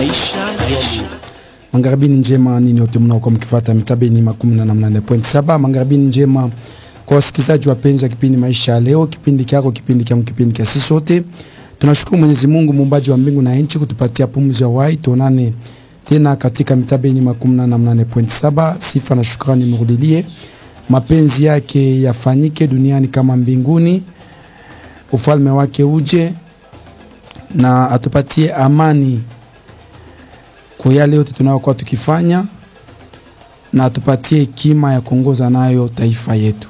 maisha yetu. Magharibi njema nini yote mnao mkifuata mitabeni 18.7. Magharibi njema kwa wasikilizaji wapenzi wa kipindi maisha leo, kipindi chako, kipindi changu, kipindi cha sisi sote. Tunashukuru Mwenyezi Mungu muumbaji wa mbingu na nchi kutupatia pumzi ya uhai. Tuonane tena katika mitabeni 18.7. Sifa na shukrani mrudilie. Mapenzi yake yafanyike duniani kama mbinguni. Ufalme wake uje na atupatie amani kwa yale yote tunayokuwa tukifanya, na atupatie hekima ya kuongoza nayo taifa yetu.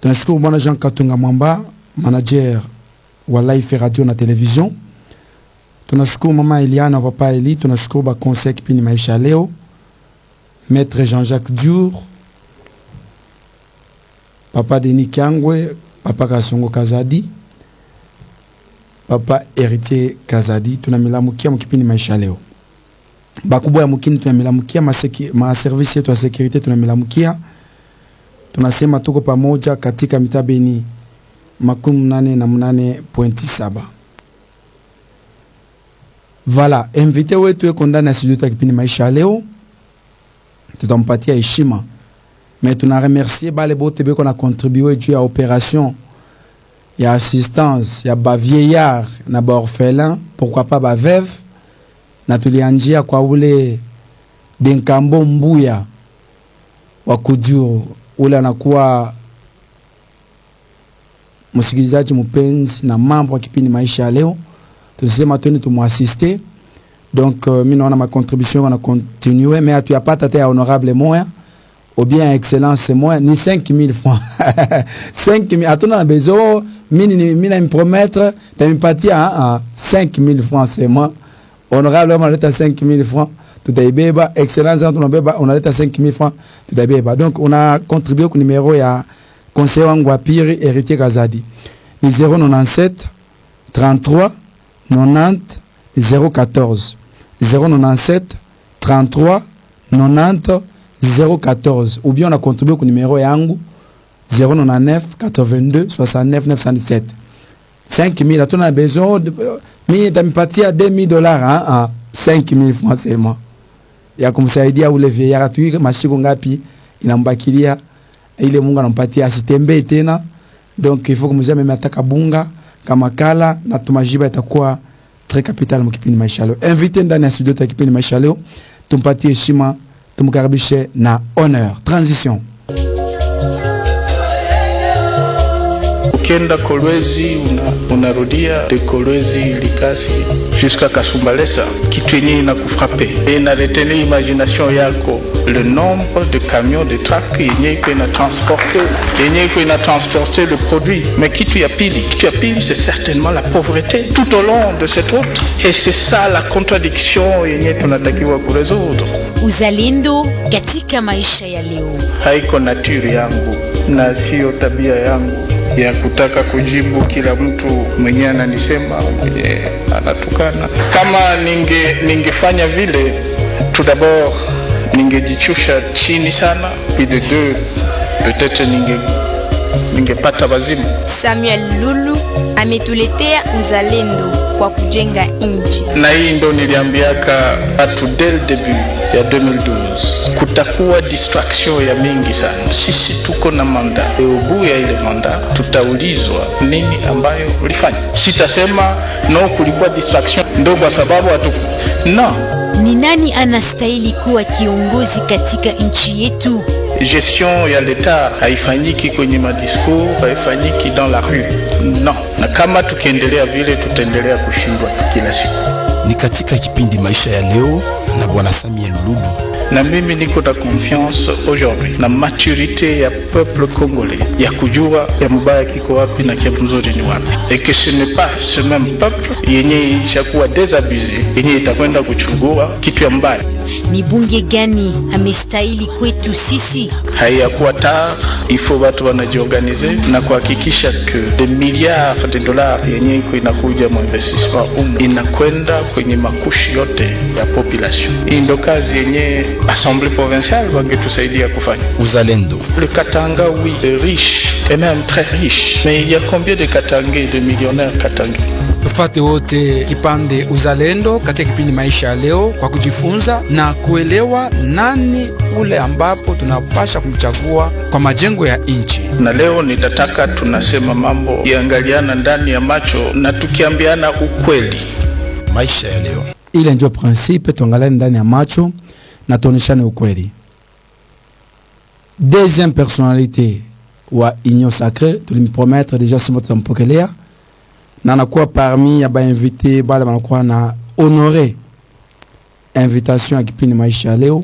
Tunashukuru Bwana Jean Katunga Mwamba, manager wa Life Radio na Television. Tunashukuru Mama Eliana, Papa Eli. Tunashukuru ba conseil kipindi maisha leo, Maître Jean-Jacques Diour, Papa Denis Kangwe, Papa Kasongo Kazadi, Papa Héritier Kazadi. Tunamilamukia mkipindi maisha leo. Bakubwa ya mkini tunamilamukia, ma service yetu ya security tunamilamukia. Tunasema tuko pamoja katika mitabeni 18.7. Voilà, invité wetu yuko ndani ya studio ya kipindi maisha leo. Tutampatia heshima. Mais tuna remercier bale bote beko na contribuer juu ya opération ya assistance ya ba vieillard na ba orphelin, pourquoi pas ba veuve. Na tulianjia kwa ule Denkambo Mbuya wa Kujuru, ule anakuwa msikilizaji mpenzi na mambo wa kipindi maisha leo. Tusema twende tumuassister. Donc mimi naona ma contribution na continuer, mais atuyapata te honorable moya ou bien excellence moya ni 5000 francs. 5000 atona bezo mimi na me promettre tamipatia 5000 francs c'est moi. Honorable on aleta 5000 francs tutaibeba, excellence tunabeba on aleta 5000 francs tutaibeba. Donc on a contribué au numéro ya conseiller wangu wa pire Héritier Kazadi ni 097 33 90 014 097 33 90 014, ou bien on a contribué au numéro yangu 099 82 69 917. 5000 atona besoin mimi tamipatia $2000 5000 francs seulement ya kumsaidia ule vieillard atu mashiko ngapi inambakilia ile Mungu anampatia asitembee tena. Donc il faut que mzee mimi ataka bunga kama kala na tumajiba itakuwa très capital mkipindi maisha leo. Invité ndani ya studio ya kipindi maisha leo, tumpatie heshima, tumkaribishe na honneur. Transition. Ukienda Kolwezi unarudia de Kolwezi Likasi jusqu'à Kasumbalesa, kitu yenyewe inakufrape na retenir imagination yako, le nombre de camions de truck yenyewe ina transporter le produit. Mais kitu ya pili c'est certainement la pauvreté tout au long de cette route, et c'est ça la contradiction yenyewe tunatakiwa kuresoudre. Uzalendo katika maisha ya leo haiko nature yangu na sio tabia yangu ya kutaka kujibu kila mtu mwenye ananisema, mwenye anatukana. Kama ningefanya vile, tout d'abord ningejichusha chini sana, puis de deux peut-être ningepata wazimu. Samuel Lulu ametuletea uzalendo kwa kujenga nchi. Na hii ndo niliambiaka watu dès le début ya 2012, kutakuwa distraction ya mingi sana. Sisi tuko na manda, ubu ya ile manda tutaulizwa nini ambayo ulifanya. Sitasema no kulikuwa distraction ndo kwa sababu no. Ni nani anastahili kuwa kiongozi katika nchi yetu? Gestion ya l'État haifanyiki kwenye madiscours, haifanyiki dans la rue. Non. Na kama tukiendelea vile tutaendelea kushindwa kila siku. Ni katika kipindi maisha ya leo na Bwana Samuel Lulu. Na mimi niko na confiance aujourd'hui na maturité ya peuple congolais ya kujua ya mbaya kiko wapi na kia mzuri ni wapi, et que ce n'est pas ce même peuple yenye ishakuwa désabusé yenye itakwenda kuchukua kitu ya mbaya. Ni bunge gani amestahili kwetu sisi? Haiyakuwa tard, il faut watu wanajiorganize na kuhakikisha que des milliards de dollars yenye iko inakuja mu investissement inakwenda kwenye makushi yote ya population. Hii ndo kazi yenye Assemblée provinciale wangetusaidia kufanya. Uzalendo. Le Katanga, oui, est riche, et même très riche. Mais il y a combien de Katangais, de millionnaires Katangais? Tufate wote kipande uzalendo katika kipindi maisha ya leo, kwa kujifunza na kuelewa nani ule ambapo tunapasha kumchagua kwa majengo ya nchi. Na leo nitataka tunasema mambo iangaliana ndani ya macho na tukiambiana ukweli. Maisha ya leo, Ile ndio principe, tuangaliane ndani ya macho na tuoneshane ukweli. Deuxième personnalité wa Union Sacrée, tulimpromettre déjà sema tutampokelea na anakuwa parmi ya ba invité bale wanakuwa na honorer invitation ya kipindi maisha ya leo,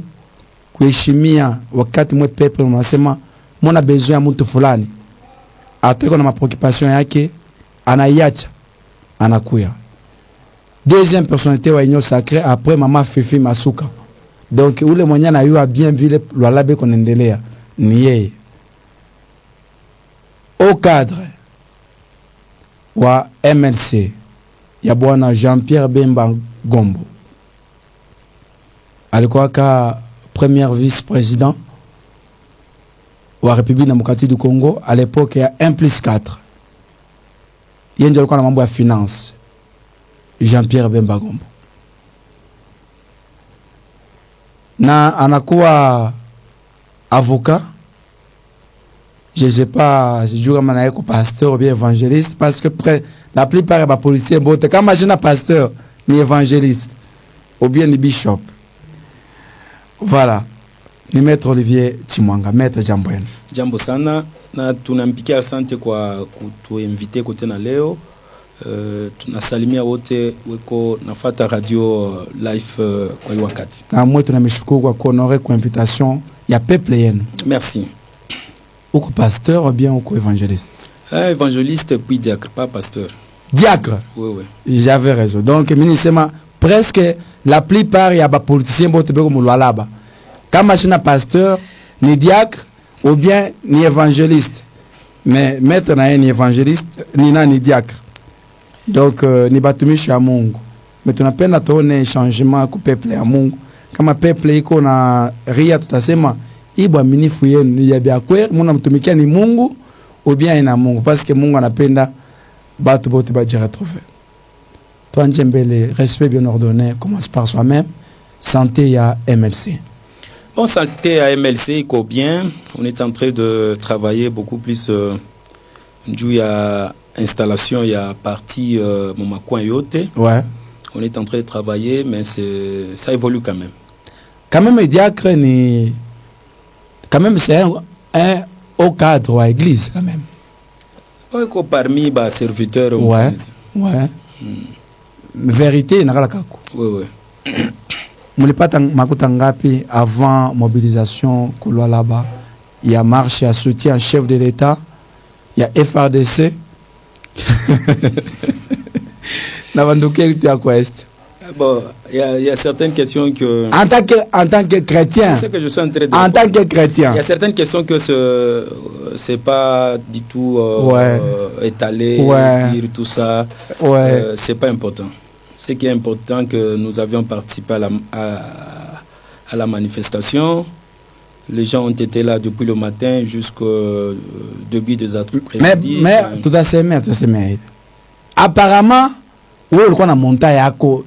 kuheshimia wakati mwe pepe unasema mona besoin ya mtu fulani atako na mapreoccupation yake, anaiacha anakuya. Deuxième personnalité wa Union Sacrée après mama Fifi Masuka. Donc ule mwenye na yua bien vile Lualabe konendelea ni yeye. Au cadre wa MLC ya bwana Jean-Pierre Bemba Gombo, alikuwa ka premier vice-président wa République démocratique du Congo à l'époque ya 1+4. Yeye ndio alikuwa na mambo ya finance. Jean-Pierre Bemba Gombo na anakuwa avocat. Je sais pas si je kama na yeko pasteur ou bien évangéliste, parce que la plupart des policiers bote kama je na pasteur ni évangéliste ou bien ni bishop. Voilà, ni maître Olivier Chimwanga. Maître jambo yenu. Jambo sana, na tunampikia asante kwa kutuinvite kote na leo. Tunasalimia wote weko nafata radio live kwa wakati. Na mwe tunamshukuru kwa kuhonorer kwa invitation ya peuple yenu. Merci. Uko pasteur ou bien uko évangéliste? Évangéliste puis diacre, pas pasteur. Diacre? Oui, oui. J'avais raison. Donc, ministre, presque la plupart ya ba politiciens bote beko mulwalaba. Kama china pasteur, ni diacre ou bien ni évangéliste. Mais maître na ni évangéliste, ni diacre. Donc ni batumishi ya Mungu. Mais tunapenda tuone changement ku peuple ya Mungu. Kama peuple iko na ria, tutasema ibwa minifu yenu ni ya bia kweli, muna mtumikia ni Mungu ou bien ina Mungu, parce que Mungu anapenda batu bote ba jira trouver. Toi njembele, respect bien ordonné commence par soi-même. Santé ya MLC. Bon, santé à MLC iko bien. On est en train de travailler beaucoup plus du ya installation, il y a partie mon coin yote. Ouais. On est en train de travailler, mais ça évolue quand même. Quand même, diacre ni, quand même c'est un haut cadre à l'église quand même. Oui, parmi les serviteurs. Ouais. Ouais. Vérité nakala kako. Oui, oui. Mulipata makuta ngapi avant mobilisation kulwa là-bas? Il y a marche à soutien chef de l'État, il y a FRDC. Bon, il y a certaines questions que... En tant que chrétien. C'est que je suis en train de... En tant que chrétien. Il y a certaines questions que c'est pas du tout étalé, dire tout ça. C'est pas important. Ce qui est important, que nous avions participé à la manifestation. Les gens ont été là depuis le matin jusqu'au début des après-midi. Mais tout à fait, apparemment, où est le montagne yako?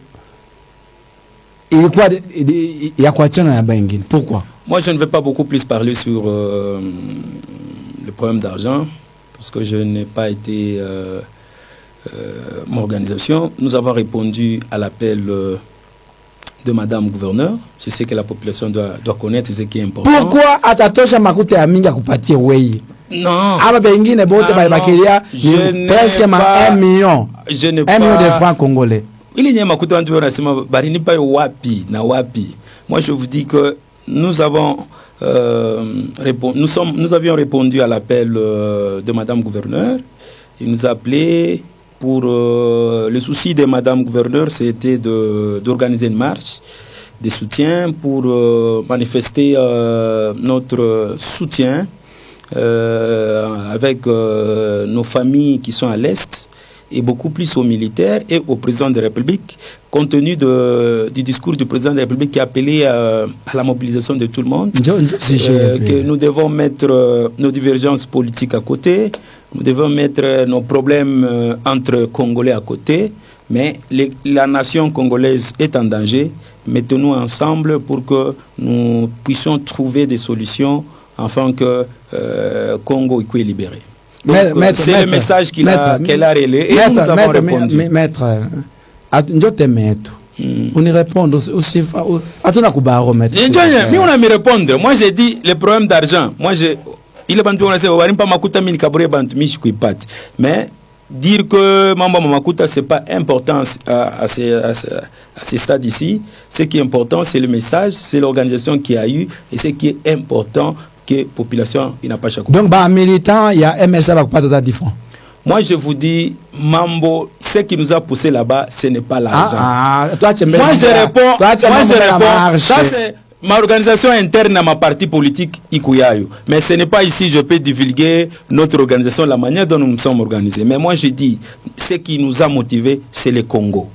Il y a quoi tient bengine? Pourquoi? Moi, je ne vais pas beaucoup plus parler sur le problème d'argent, parce que je n'ai pas été mon organisation. Nous avons répondu à l'appel de Madame Gouverneur. Je sais que la population doit connaître ce qui est important. Pourquoi atatosha makuta ya mingi akupatie wei? Non. Aba bengine bote bakilia presque 1 million. Je n'ai 1 million de francs congolais. Il y a makuta ndio nasema bari ni pa wapi na wapi. Moi je vous dis que nous avons nous avions répondu à l'appel de Madame Gouverneur. Il nous a appelé pour le souci de Madame Gouverneur, c'était d'organiser une marche de soutien pour manifester notre soutien avec nos familles qui sont à l'Est et beaucoup plus aux militaires et au président de la République, compte tenu du discours du président de la République qui a appelé à la mobilisation de tout le monde, que nous devons mettre nos divergences politiques à côté nous devons mettre nos problèmes entre Congolais à côté, mais la nation congolaise est en danger. Mettons-nous ensemble pour que nous puissions trouver des solutions afin que Congo soit libéré. C'est le message qu'elle a relayé et nous avons répondu. Maître, on y répond aussi. Attends, mais on a me répondre. Moi j'ai dit les problèmes d'argent. Moi il est bantu on a pas makuta mini kabure bantu mishi kuipati. Mais dire que Mamba Mamakuta c'est pas important à ce stade ici. Ce qui est important c'est le message, c'est l'organisation qui a eu et ce qui est important que la population n'a pas chaque. Donc bah militant il y a MSA va pas de différent. Moi je vous dis Mambo, ce qui nous a poussé là-bas ce n'est pas l'argent. Toi tu moi je réponds ça c'est ma organisation interne à ma parti politique Ikuyayo. Mais ce n'est pas ici je peux divulguer notre organisation, la manière dont nous nous sommes organisés. Mais moi je dis, ce qui nous a motivés, c'est le Congo.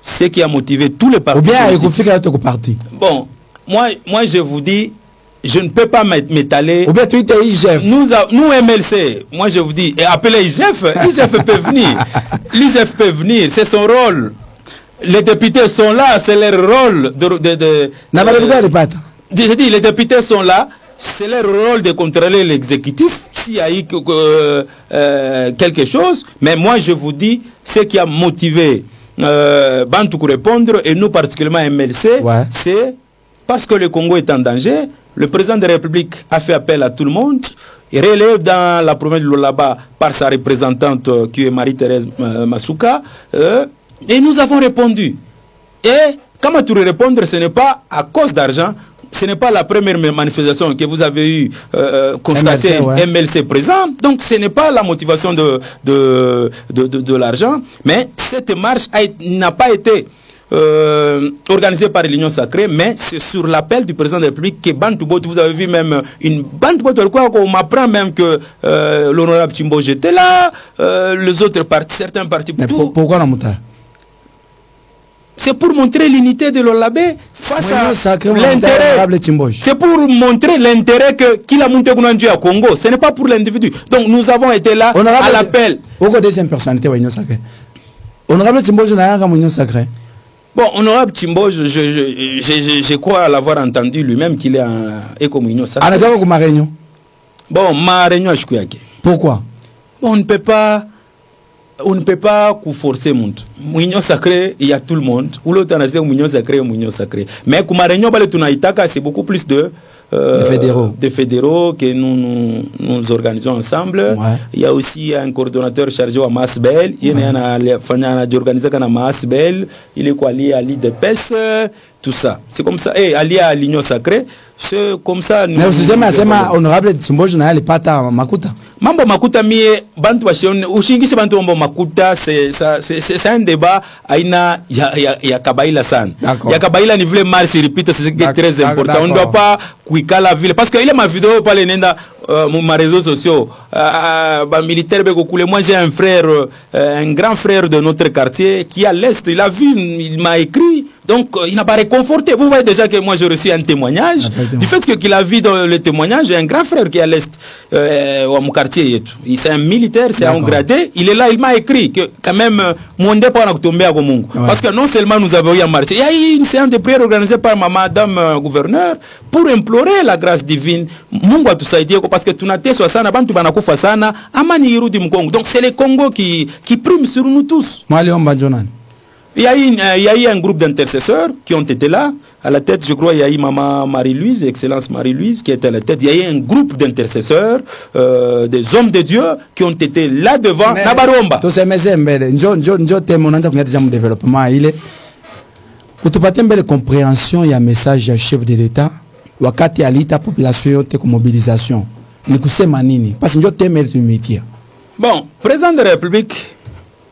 Ce qui a motivé tous les partis politiques. Bon, moi je vous dis, je ne peux pas m'étaler. Nous MLC, moi je vous dis, et appelez IGF, IGF peut venir. L'IGF peut venir, c'est son rôle. Les députés sont là, c'est leur rôle je dis, les députés sont là, c'est leur rôle de contrôler l'exécutif s'il y a eu quelque chose. Mais moi je vous dis, ce qui a motivé Bantou pour répondre, et nous particulièrement MLC, c'est parce que le Congo est en danger. Le président de la République a fait appel à tout le monde. Il relève dans la province de Lualaba par sa représentante qui est Marie-Thérèse Masuka. Et nous avons répondu. Et comment tu répondre, ce n'est pas à cause d'argent, ce n'est pas la première manifestation que vous avez eu constatée MLC présent. Donc ce n'est pas la motivation de l'argent, mais cette marche n'a pas été organisée par l'Union Sacrée, mais c'est sur l'appel du président de la République que Bantoubot, vous avez vu même une Bantoubot, on m'apprend même que l'honorable Chimbo était là, les autres partis, certains partis. Mais pourquoi la montée? C'est pour montrer l'unité de l'Olabé face à l'intérêt. C'est pour montrer l'intérêt qu'il a monté au Congo. Ce n'est pas pour l'individu. Donc nous avons été là à l'appel. Pourquoi deuxième personnalité Union Sacrée? Honorable Chimbo, je n'ai rien à Union Sacrée. Bon, honorable Chimbo, je crois l'avoir entendu lui-même qu'il est en Éco-Union Sacrée. Bon, ma réunion à Chikouyake. Pourquoi? Bon, on ne peut pas forcer le monde. Union Sacrée, il y a tout le monde. Ou l'autre, Union Sacrée. Mais comme réunion, c'est beaucoup plus de fédéraux que nous organisons ensemble. Ouais. Il y a aussi un coordonnateur chargé à Masbel. Il y a un organisé à Masbel. Il est quoi lié à l'IDPS, tout ça. C'est comme ça. Et allié à l'Union Sacrée, c'est comme ça. Mais vous savez, honorable Timbo, je n'ai pas ta Makuta. Mambo Makuta mie bantu ushingishi bantu mambo Makuta c'est un débat aina ya Kabaila san. Ya Kabaila ni vile marche répète c'est très important. On ne doit pas kuika la ville parce que il est ma vidéo par les nenda ma réseaux sociaux ba militaire beko kule. Moi j'ai un frère un grand frère de notre quartier qui est à l'est, il a vu, il m'a écrit. Donc il n'a pas réconforté. Vous voyez déjà que moi j'ai reçu un témoignage du fait qu'il a vu dans le témoignage un grand frère qui est à l'est à mon quartier. Il c'est un militaire, c'est un gradé. Il est là, il m'a écrit que quand même mon départ a tombé à Gomungu. Parce que non seulement nous avons eu à marcher, il y a eu une séance de prière organisée par madame gouverneur pour implorer la grâce divine. Mungu atusaidie parce que tunateswa sana bantu banakufa sana amani irudi mkongo. Donc c'est le Congo qui prime sur nous tous. Il y a eu un groupe d'intercesseurs qui ont été là. À la tête, je crois, il y a eu Maman Marie-Louise, Excellence Marie-Louise, qui était à la tête. Il y a eu un groupe d'intercesseurs, des hommes de Dieu, qui ont été là devant Nabaromba. Compréhension, il y a un message à chef de l'État. Wakati alita population yote kwa mobilisation. Ni kusema nini? Parce que njote mérite métier. Bon, président de la République,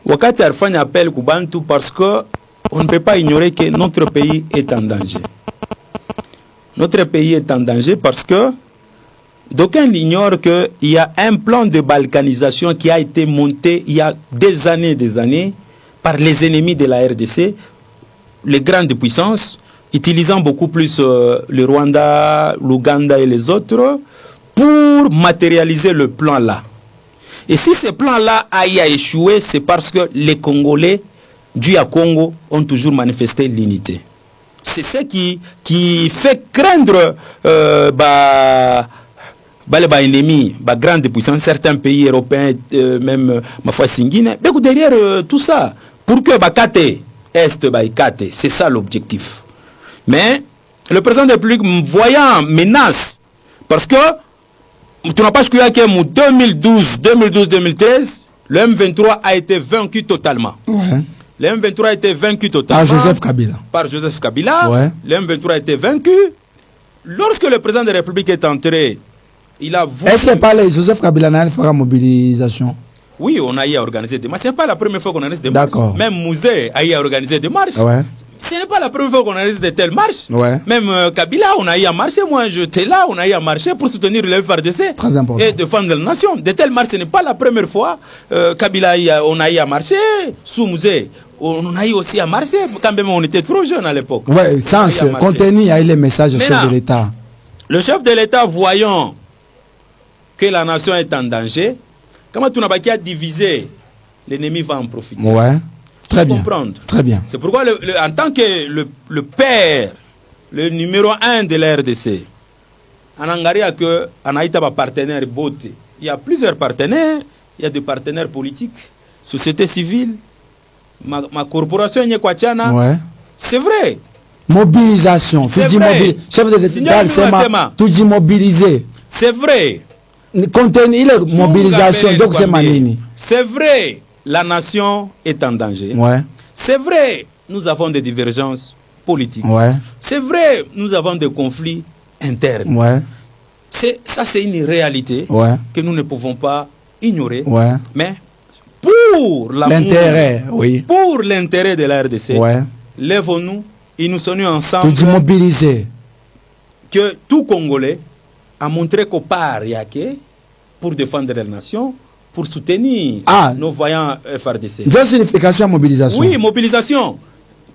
wakati alifanya appel kubantu parce que on ne peut pas ignorer que notre pays est en danger. Notre pays est en danger parce que d'aucuns ignorent qu'il y a un plan de balkanisation qui a été monté il y a des années par les ennemis de la RDC, les grandes puissances, utilisant beaucoup plus le Rwanda, l'Ouganda et les autres pour matérialiser le plan là. Et si ce plan-là a échoué, c'est parce que les Congolais du Congo ont toujours manifesté l'unité. C'est ce qui fait craindre les ennemis, grandes puissances, certains pays européens, même ma foi Singine. Mais derrière tout ça, pour que Bakate Est, Baïkate, c'est ça l'objectif. Mais le président de la République, voyant menace, parce que tu n'as pas exclu que en 2012-2013, le M23 a été vaincu totalement. Ouais. Le M23 a été vaincu totalement par Joseph Kabila. Ouais. Le M23 a été vaincu. Lorsque le président de la République est entré, il a voulu... Est-ce que par les Joseph Kabila n'a fait mobilisation? Oui, on a eu à organiser des marches. Ce n'est pas la première fois qu'on organise des marches. D'accord. Même Mouzé a eu à organiser des marches. Ouais. Ce n'est pas la première fois qu'on organise de telles marches. Ouais. Même Kabila, on a eu à marcher. Moi, j'étais là, on a eu à marcher pour soutenir le FARDC. Très important. Et défendre la nation. De telles marches, ce n'est pas la première fois. Kabila, on a eu à marcher. Sous Mouzé, on a eu aussi à marcher. Quand même, on était trop jeunes à l'époque. Oui, sans contenu, il y a eu les messages au chef de l'État. Le chef de l'État, voyant que la nation est en danger, comment tu n'as pas qu'à diviser, l'ennemi va en profiter. Ouais. Très bien. Comprendre. Très bien. C'est pourquoi, en tant que le père, le numéro 1 de la RDC, en Angaria que en Haïti a partenaire beauté. Il y a plusieurs partenaires. Il y a des partenaires politiques, société civile, ma corporation Nyekwachana. Ouais. C'est vrai. Mobilisation. Tu dis chef de l'État, tu dis mobiliser. C'est vrai. Contenu, il est mobilisation. Donc c'est manini. C'est vrai. La nation est en danger. Ouais. C'est vrai, nous avons des divergences politiques. Ouais. C'est vrai, nous avons des conflits internes. Ouais. Ça, c'est une réalité que nous ne pouvons pas ignorer. Ouais. Mais pour l'intérêt, oui. Pour l'intérêt de la RDC, lèvons-nous et nous sommes ensemble. Tout mobiliser. Que tout Congolais a montré qu'au part Yake pour défendre la nation, pour soutenir nos voyants FARDC. Quelle signification mobilisation? Oui, mobilisation.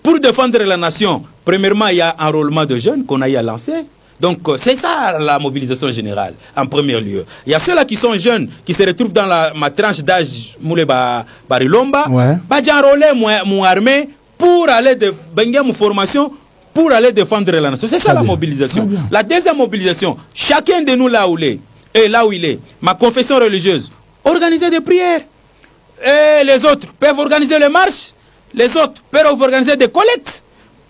Pour défendre la nation, premièrement, il y a un enrôlement de jeunes qu'on a eu à lancer. Donc, c'est ça la mobilisation générale, en premier lieu. Il y a ceux-là qui sont jeunes, qui se retrouvent dans ma tranche d'âge, Mouleba Barilomba, enrôler mon armée pour aller de mon formation, pour aller défendre la nation. C'est ça la mobilisation. La deuxième mobilisation, chacun de nous là où il est, ma confession religieuse, organiser des prières. Et les autres peuvent organiser les marches. Les autres peuvent organiser des collectes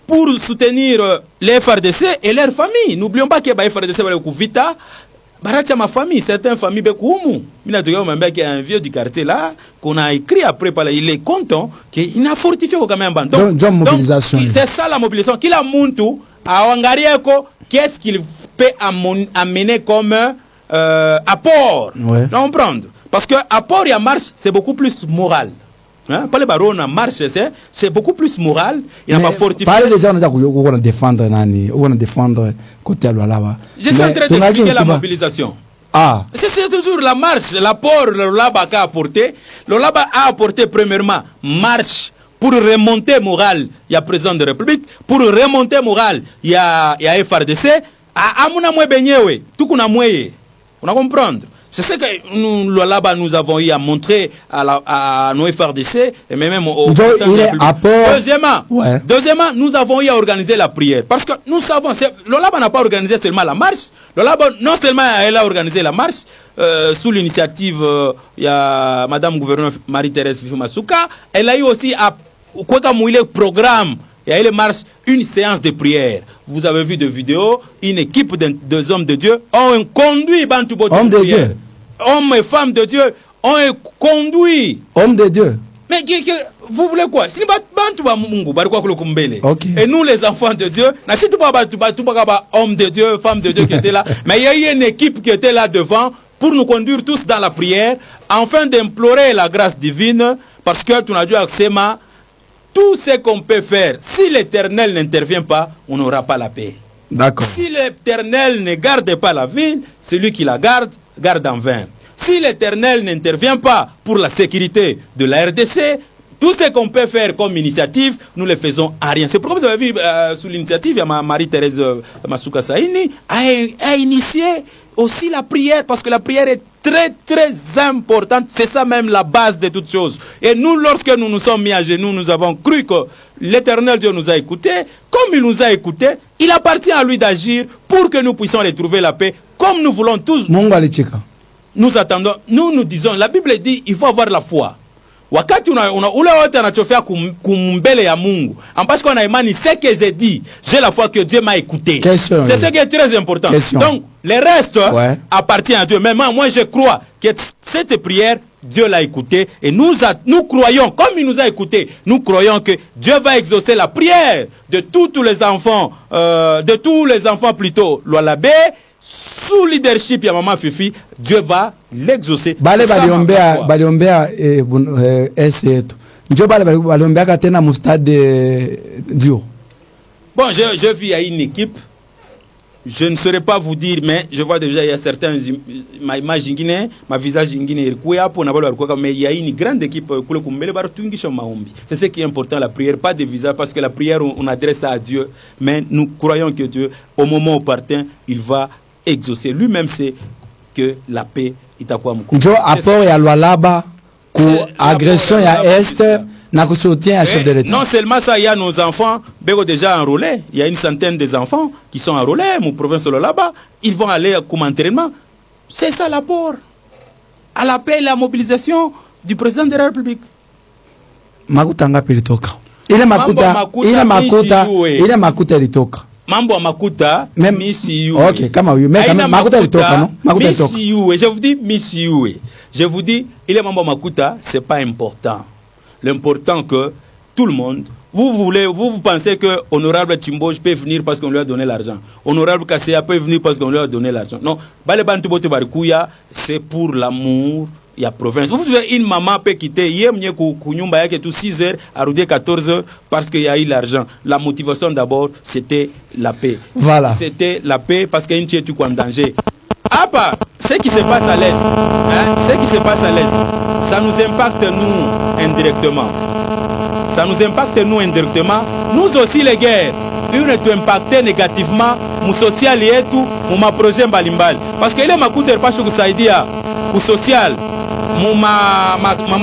pour soutenir les FARDC et leurs familles. N'oublions pas que les FARDC sont vita. Baratia ma famille, certaines familles bekoumu. Il y a un vieux du quartier là qu'on a écrit après par il est content qu'il a fortifié quand même. Donc c'est ça la mobilisation. Qu'il a monté à Wangarieko, qu'est-ce qu'il peut amener comme apport. Comprendre? Parce que apport et marche, c'est beaucoup plus moral. Pas les barons en marche, c'est beaucoup plus moral. Il n'a pas fortifié. Parlez déjà, on va défendre Nani, on va défendre côté à là-bas. Je suis en train d'expliquer la mobilisation. C'est toujours la marche, l'apport le Laba a apporté. Le Laba a apporté premièrement marche pour remonter moral. Il y a président de la République. Pour remonter moral, il y a FARDC. Amuna mwe benyewe, tout qu'on a moué. On a comprendre. C'est ce que là-bas nous avons eu à montrer à nos FARDC et même au Deuxièmement, nous avons eu à organiser la prière. Parce que nous savons, le Laba n'a pas organisé seulement la marche. Le Laba, non seulement elle a organisé la marche, sous l'initiative, il y a Madame Gouverneur Marie-Thérèse Fifimasuka, elle a eu aussi à programme. Il y a eu une séance de prière. Vous avez vu des vidéos, une équipe de hommes de Dieu ont conduit Bantu Boto. Hommes de Dieu. Hommes et femmes de Dieu ont conduit. Hommes de Dieu. Mais vous voulez quoi? Et nous les enfants de Dieu, hommes de Dieu, femmes de Dieu qui étaient là. Mais il y a eu une équipe qui était là devant pour nous conduire tous dans la prière, afin d'implorer la grâce divine, parce que tu n'as dû accéder. Tout ce qu'on peut faire, si l'Éternel n'intervient pas, on n'aura pas la paix. D'accord. Si l'Éternel ne garde pas la ville, celui qui la garde, garde en vain. Si l'Éternel n'intervient pas pour la sécurité de la RDC, tout ce qu'on peut faire comme initiative, nous le faisons à rien. C'est pourquoi vous avez vu sous l'initiative, il y a Marie-Thérèse Masuka Saini a initié aussi la prière, parce que la prière est très très importante. C'est ça même la base de toutes choses. Et nous, lorsque nous nous sommes mis à genoux, nous avons cru que l'Éternel Dieu nous a écoutés. Comme il nous a écoutés, il appartient à lui d'agir pour que nous puissions retrouver la paix, comme nous voulons tous. Nous attendons, nous disons, la Bible dit, il faut avoir la foi. Wakati ule wote anachofia kumbele ya Mungu, parce qu'on a imani, ce que j'ai dit, j'ai la foi que Dieu m'a écouté. C'est ce qui est très important. Donc, le reste appartient à Dieu. Mais moi, je crois que cette prière, Dieu l'a écoutée. Et nous croyons, comme il nous a écoutés, nous croyons que Dieu va exaucer la prière de tous les enfants, plutôt, Lualabé, sous leadership ya Maman Fifi, Dieu va l'exaucer. Bale baliombea esetu. Njo bale baliombea tena mu stade dur. Bon, je vis à une équipe. Je ne saurais pas vous dire, mais je vois déjà il y a certains ma image ingine, ma visage ingine ilikuwa hapo na bale walikuwa, mais il y a une grande équipe kule kumbele barutungisha maombi. C'est ce qui est important, la prière, pas de visage, parce que la prière on adresse ça à Dieu, mais nous croyons que Dieu, au moment opportun, il va exaucer. Lui-même sait que la paix itakuwa mkuu. Njo apport ya Lualaba ku agression ya Est na ku soutien à chef de l'État. Non seulement ça, il y a nos enfants bego déjà enrôlés, il y a une centaine des enfants qui sont enrôlés mon province de Lualaba, ils vont aller comme entraînement. C'est ça l'apport à la paix et la mobilisation du président de la République. Makuta ngapi litoka? Ile makuta litoka. Mambo ya makuta misi yue. Okay, kama huyu makuta litoka no? Makuta litoka. Misi yue, je vous dis misi yue. Je vous dis, ile mambo makuta, c'est pas important. L'important que tout le monde, vous pensez que honorable Chimboj peut venir parce qu'on lui a donné l'argent. Honorable Kasseya peut venir parce qu'on lui a donné l'argent. Non, bale bantu bote barikuya, c'est pour l'amour. Il y a province. Vous savez, une maman peut quitter hier kunyumba yake tout 6 heures à 14 heures parce qu'il y a eu l'argent. La motivation d'abord, c'était la paix. Voilà. C'était la paix parce qu'il y a une tué en danger. Apa, ce qui se passe à l'Est, ce qui se passe à l'Est, ça nous impacte nous indirectement. Ça nous impacte nous indirectement. Nous aussi les guerres, nous nous impacter négativement, mu social yetu, mu ma projet mbalimbali. Parce que ile makuta pasho kusaidia ku social. Ma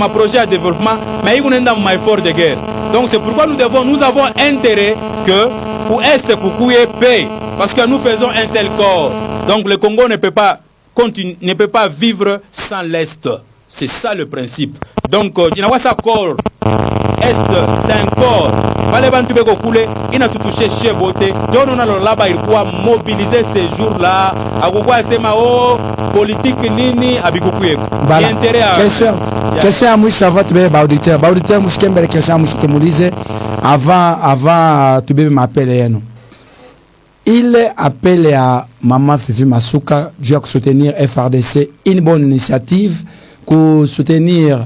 projet de développement, mais il y a un effort de guerre. Donc c'est pourquoi nous avons intérêt que pour Est, pour paix, parce que nous faisons un seul corps. Donc le Congo ne peut pas vivre sans l'Est. C'est ça le principe. Donc il y a un corps. Est, c'est un corps. Fallait bantu beko kule, ina tutushe chez voter. Donc on a là-bas il faut mobiliser ces jours-là. Akukwa sema politique nini abikukuye. Intérêt à question à mwisho avant tubebe auditeur mushikembele question à mwisho tumulize avant tubebe mapele yenu. Il appelle à Maman Fifi Masuka dû à soutenir FRDC, une bonne initiative pour soutenir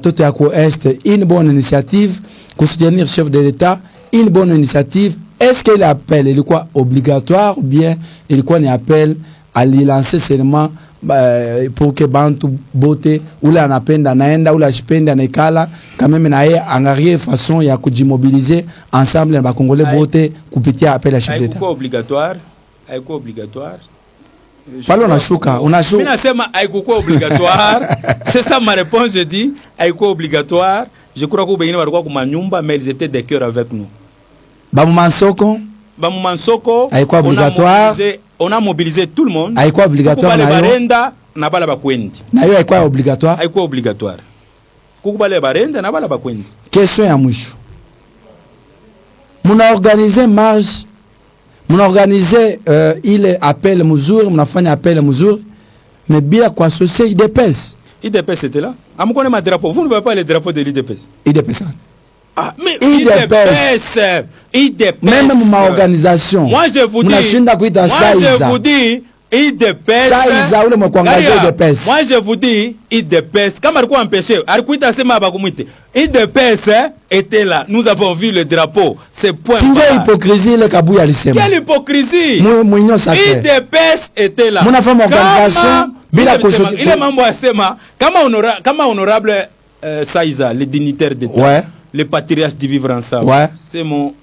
Toto Yako Est, une bonne initiative pour soutenir le chef de l'État, une bonne initiative. Est-ce qu'il appelle, il est quoi obligatoire ou bien il est quoi un appel à l'y lancer seulement pour que Bantu Bote ou la napenda naenda ou la chipenda nekala quand même nae angarie façon ya kujimobiliser ensemble na Congolais Bote kupitia appel à chef d'État. Haiko obligatoire, haiko obligatoire. Palo unashuka. Mimi nasema haiko obligatoire. C'est ça ma réponse, je dis haiko obligatoire. Je crois que bengine walikuwa kuma nyumba mais ils étaient de cœur avec nous. Bamumansoko haiko obligatoire. On a mobilisé tout le monde. Haiko obligatoire na barenda na bala bakwendi. Na hiyo haiko obligatoire. Haiko obligatoire. Kukubale barenda na bala bakwendi. Question ya mwisho. Muna organiser marche, muna organiser ile appel mzuri, mnafanya appel mzuri, mais bila kwa associer IDPS. IDPS était là. Amukone ma drapeau. Vous ne voyez pas les drapeaux de l'IDPS. IDPS. Ah, mais IDPS. Même ma organisation. Moi je vous dis, IDPS. Moi je vous dis, IDPS. Comme alikuwa empêché, alikuita sema bakumite. IDPS était là. Nous avons vu le drapeau. C'est point. Quelle hypocrisie le Kabuya alisema. Quelle hypocrisie? IDPS était là. Mon affaire organisation bila kusudi. Ile mambo asema kama honorable Saiza, le dignitaire d'État. Ouais. Le patriarche du vivre ensemble. Ouais. C'est mon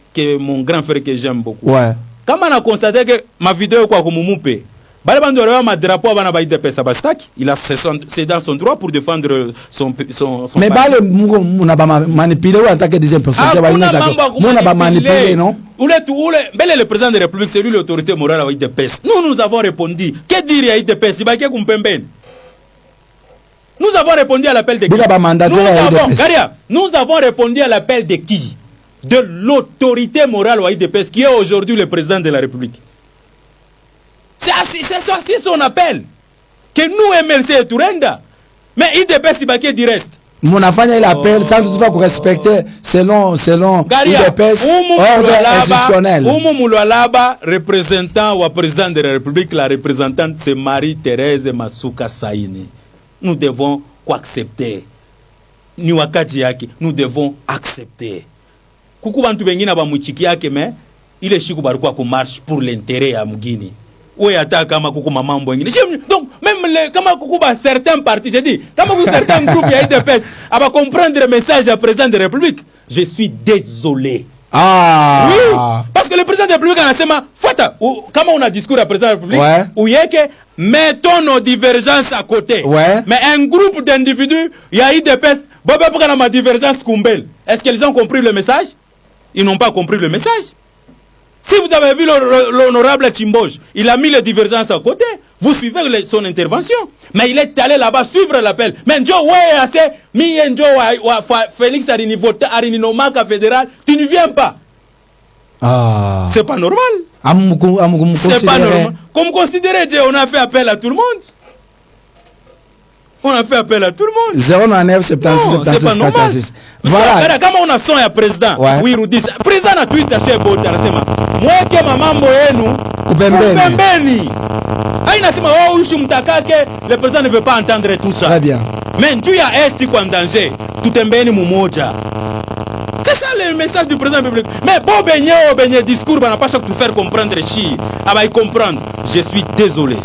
grand frère que j'aime beaucoup. Ouais. Quand on a constaté que ma vidéo quoi comme mumupe, Bale bando rewa ma drapeau bana ba IDPS abastaki. Il a c'est dans son droit pour défendre son mais bale muna ba manipuler ou attaquer deuxième personne. Muna ba manipuler non? Bel est le président de la République, c'est lui l'autorité morale à IDPS. Nous avons répondu. Que dire à IDPS? Il va que kumpembeni. Nous avons répondu à l'appel de qui? Nous avons répondu à l'appel de qui? De l'autorité morale à IDPS qui est aujourd'hui le président de la République. C'est son appel. Que nous MLC et Tourenda. Mais IDPS il va qu'il reste. Mon enfant il appelle sans toutefois qu'on respecter selon IDPS ordre institutionnel. Oumu Mouloualaba, représentant ou président de la République, la représentante c'est Marie-Thérèse Masuka Saini. Nous devons accepter. Nous devons accepter. Kuku bantu bengina ba muchiki yake mais il est chiku barukwa ko marche pour l'intérêt à Mugini. Oui, attends, kama kuku mamambo ngini. Donc même les kama kuku ba certains partis, j'ai dit, kama kuku certains groupes ya IDPS, aba comprendre le message du président de la République. Je suis désolé. Ah. Oui, parce que le président de la République a dit fata, comment on a discours à président de la République, ouais. Où il y a que mettons nos divergences à côté. Ouais. Mais un groupe d'individus, il y a IDPS, bobe pour ma divergence kumbel. Est-ce qu'ils ont compris le message? Ils n'ont pas compris le message. Si vous avez vu l'honorable Chimboge, il a mis les divergences à côté. Vous suivez son intervention. Mais il est allé là-bas suivre l'appel. Mais Njo, ouais, assez, mi Njo, Félix Arini Nomaka fédéral, tu ne viens pas. Ah. C'est pas normal. C'est pas normal. Comme considéré, on a fait appel à tout le monde. On a fait appel à tout le monde. 0,9, 76, 76, 86. Voilà. Comment on a son à président? Ouais. Oui, Rudis. Président a tweet à chef Bota. Moi, que maman Moenu. Kupembeni. Aïe, Nasima, oh, le président ne veut pas entendre tout ça. Très bien. Mais tu as est en danger. Tout est bien Mumoja. C'est ça le message du président public. Mais bon, benye discours, on n'a pas ça pour faire comprendre chi. Ah bah, il comprendre. Je suis désolé.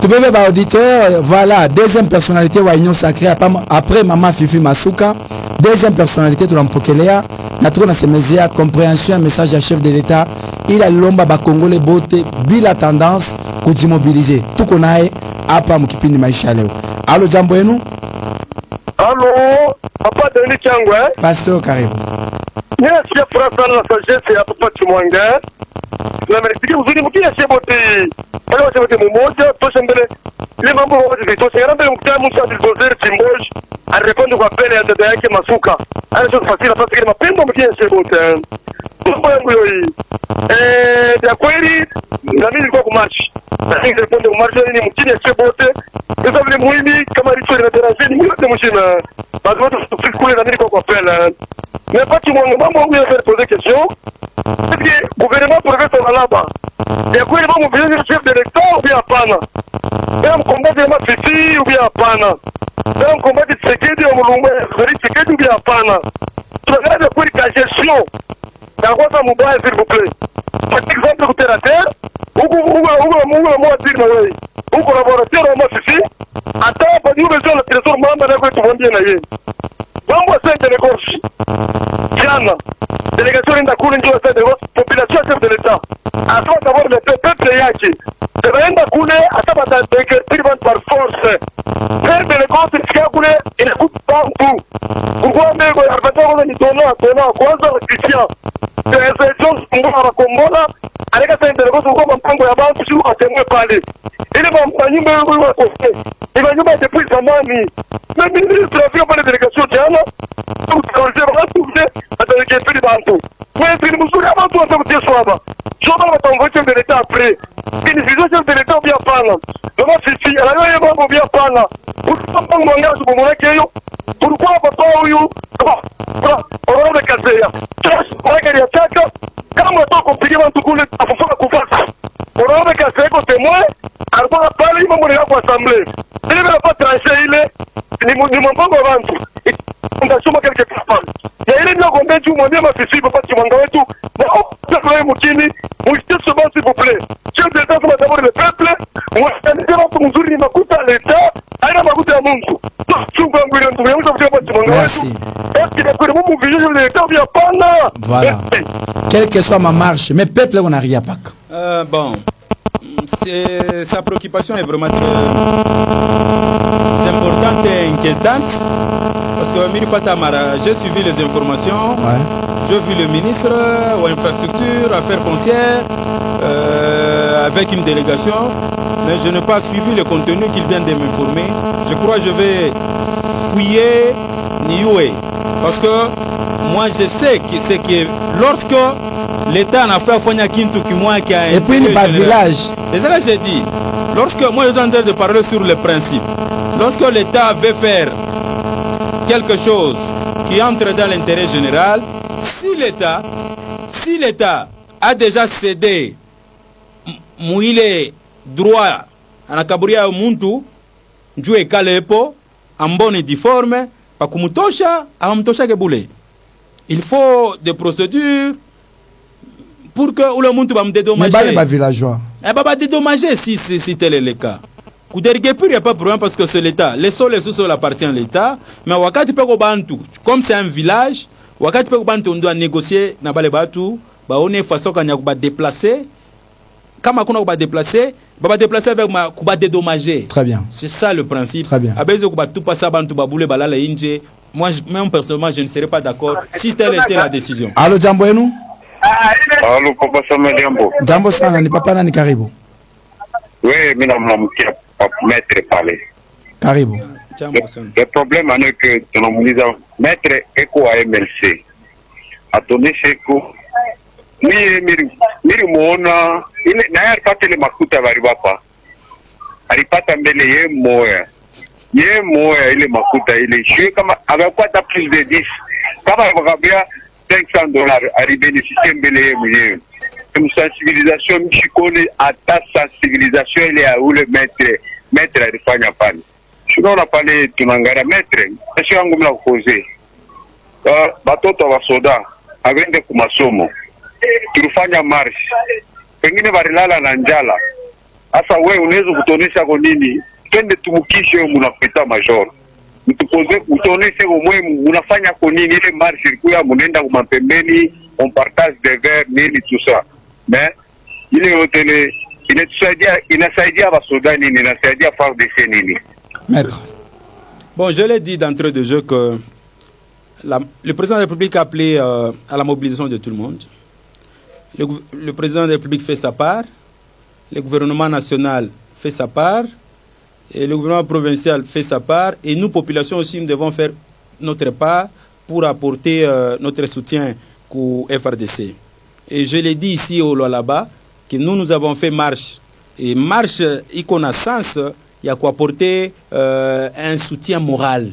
Tu peux voir auditeur, voilà, deuxième personnalité de l'Union Sacrée après Maman Fifi Masuka. Deuxième personnalité de l'Ampokelea. Notre na compréhension, un message à chef de l'État. Il a l'omba ba Congolais bote, bila tendance, kujimobiliser. Tout qu'on a, apa mukipindi maisha leo. Allo, jambo yenu? Allo, papa Denis Changwe. Pasteur karibu. Yes, ya frasa na sagesse ya papa Chimwanga. Na merikiki uzuri mkia shebote. Wale wasebote mmoja, tosha mbele. Ile mambo wote tosha yana mbele mkutamu cha Dilgozer Chimboge. Areponde kwa pele ya dada yake Masuka. Ana sio fasila pasi kile mapendo mkia shebote. Mambo yangu yoi. Ya kweli na mimi nilikuwa kumarchi. Na mimi nilipoenda kumarchi ni mkini ya shebote. Sasa vile muhimu kama richo ni darasa ni mimi mshina. Baadhi watu tufikule na mimi nilikuwa kwa pele. Mais pas tout le monde, maman, vous avez posé question. Est-ce que le gouvernement progresse là-bas? Et quoi, il va me venir le chef de l'État ou bien à Pana? Et on combat de ma fille ou bien à Pana? Et on combat de Tsekedi ou Moulumé, Tsekedi ou bien à Pana? Tu regardes pour la gestion. Dans quoi ça mobile, s'il vous plaît? Par exemple, vous terre à terre, ou moi dire, oui, ou collaborateur ou moi fille, attends, pas dire besoin de trésor, maman, d'accord, tu vas bien aller. Mambo ya de negoci. Jana. Délégation inda kule njoo ya negoci population chef de l'État. Asema d'abord le peuple yake. Tunaenda kule asema da par force. Faire de negoci sikia kule inakuta bantu. Kungua mbego ya arbatao ni tona kwanza Christian. Tuweze Jones ngoma Kombola. Aleka tena negoci ngoma mpango ya bantu sio atemwe pale. Ile manyumba yangu wa koste. Ile nyumba depuis zamani. Mais ministre a pas de délégation Diana. Tout le monde va trouver à déléguer plus bantu. Mais si nous sommes avant tout à faire des soins. Je vais t'envoyer chef de l'État après. Une vision chef de l'État bien pana. Demain si elle a eu bien pana. Pourquoi pas mon gars pour mon accueil? Pourquoi papa ou on va le casser. On va gagner attaque. Quand on va compliquer dans tout le à faire couvert. On va le casser comme témoin. Alors on va parler mon gars pour assembler. Il ne va pas trancher il est ni mpango wa bantu ndasoma quelque part ya ile ndio gombe tu mwambie mafisi papa Chimwanga wetu na kwa mkini muite soba s'il vous plaît chef de l'État c'est d'abord le peuple moi ndio mtu mzuri ni makuta l'État haina makuta ya Mungu chungu yangu ile ndio yangu papa Chimwanga wetu est-ce que pour vous vivre de l'État bien pana voilà quelle que soit ma marche mais peuple on n'a rien pas bon Sa préoccupation est vraiment très importante et inquiétante. Parce que Miri Fatamara, j'ai suivi les informations. J'ai vu le ministre aux infrastructures, affaires foncières, avec une délégation. Mais je n'ai pas suivi le contenu qu'il vient de m'informer. Je crois que je vais fouiller Nioué. Parce que moi je sais que c'est que lorsque l'État n'a fait Fonya Kintu qui moi qui a. Et puis il n'y a pas de village. C'est ça que j'ai dit. Lorsque moi je suis en train de parler sur le principe. Lorsque l'État veut faire quelque chose qui entre dans l'intérêt général, si l'État a déjà cédé mouilé droit à la kaburia muntu njoo ekalepo ambone difforme pa kumutosha amtosha kebule. Il faut des procédures pour que le muntu va me dédommager. Mais pas villageois. Eh bah dédommager si tel est le cas. Kudergepur, il n'y a pas de problème parce que c'est l'État. Les sols et sous-sols appartiennent à l'État. Mais wakati peko bantu, comme c'est un village, wakati peko bantu on doit négocier na bale batu, ba on est façon qu'on a déplacer. Quand on va déplacer, on va déplacer avec ma dédommager. Très bien. C'est ça le principe. Très bien. Moi, même personnellement, je ne serais pas d'accord si telle était la décision. Allô, Jambo Enu? Allô, Papa Sama Jambo. Jambo sana, ni papa nani karibu? Oui, mais non, maître parler. Karibu. Le problème est que nous disons maître Eko à MLC. A donné chez Eko. Miri muona ile na alipata ile makuta baribapa alipata mbele ye moya ile makuta ile shi kama abakwata plus de 10 kama akabia $500 alibénéficier mbele ye mwenyewe une sensibilisation mshikoni ata sensibilisation ile ya ule maître alifanya pale tunaona pale tunangara maître sio yangu mla kupoze batoto wa soda agende ku masomo tulifanya march pengine barilala na njala sasa wewe unaweza kutonesha kwa nini twende tumukishe mnapita major mtupoze utoneshe kwa unafanya kwa nini ile march ilikuwa mnaenda kwa pembeni on partage des verres nini tout ça mais ile hoteli inasaidia basoda nini inasaidia FARDC nini maître. Bon, je l'ai dit d'entrée de jeu que le président de la République a appelé à la mobilisation de tout le monde. Le président de la République fait sa part, le gouvernement national fait sa part, et le gouvernement provincial fait sa part, et nous, population aussi, nous devons faire notre part pour apporter notre soutien au FRDC. Et je l'ai dit ici au Lualaba, que nous avons fait marche, et marche, y connaissance, il y a quoi apporter un soutien moral.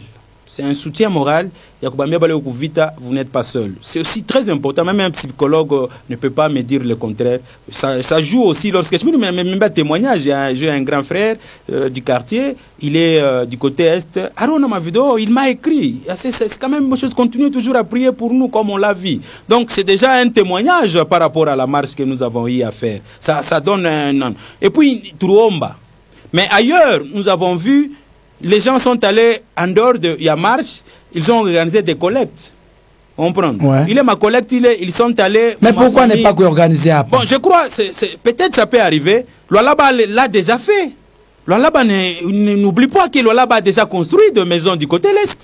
C'est un soutien moral. Vous n'êtes pas seul. C'est aussi très important. Même un psychologue ne peut pas me dire le contraire. Ça joue aussi lorsque je me mets un témoignage. J'ai un grand frère du quartier. Il est du côté est. Arona ma vidéo, il m'a écrit. C'est quand même une chose. Continuez toujours à prier pour nous comme on l'a vu. Donc c'est déjà un témoignage par rapport à la marche que nous avons eu à faire. Ça donne un. Et puis Trouomba. Mais ailleurs, nous avons vu. Les gens sont allés en dehors de Yamarche, ils ont organisé des collectes. On prend. Ouais. Il est ma collecte, ils sont allés. Mais pourquoi n'est pas organisé après? Bon, je crois, peut-être ça peut arriver. Lualaba l'a déjà fait. Lualaba n'oublie pas que Lualaba a déjà construit des maisons du côté l'Est.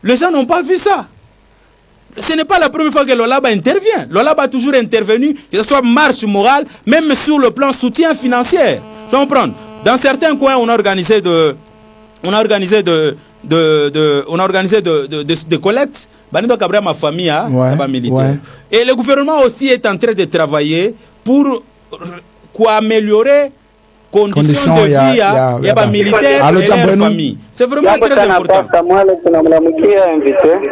Les gens n'ont pas vu ça. Ce n'est pas la première fois que Lualaba intervient. Lualaba a toujours intervenu, que ce soit marche morale, même sur le plan soutien financier. Tu comprends? Dans certains coins, on a organisé des collectes. Ma famille, militaire. Et le gouvernement aussi est en train de travailler pour améliorer conditions de vie à militaires et leur famille. C'est vraiment très important.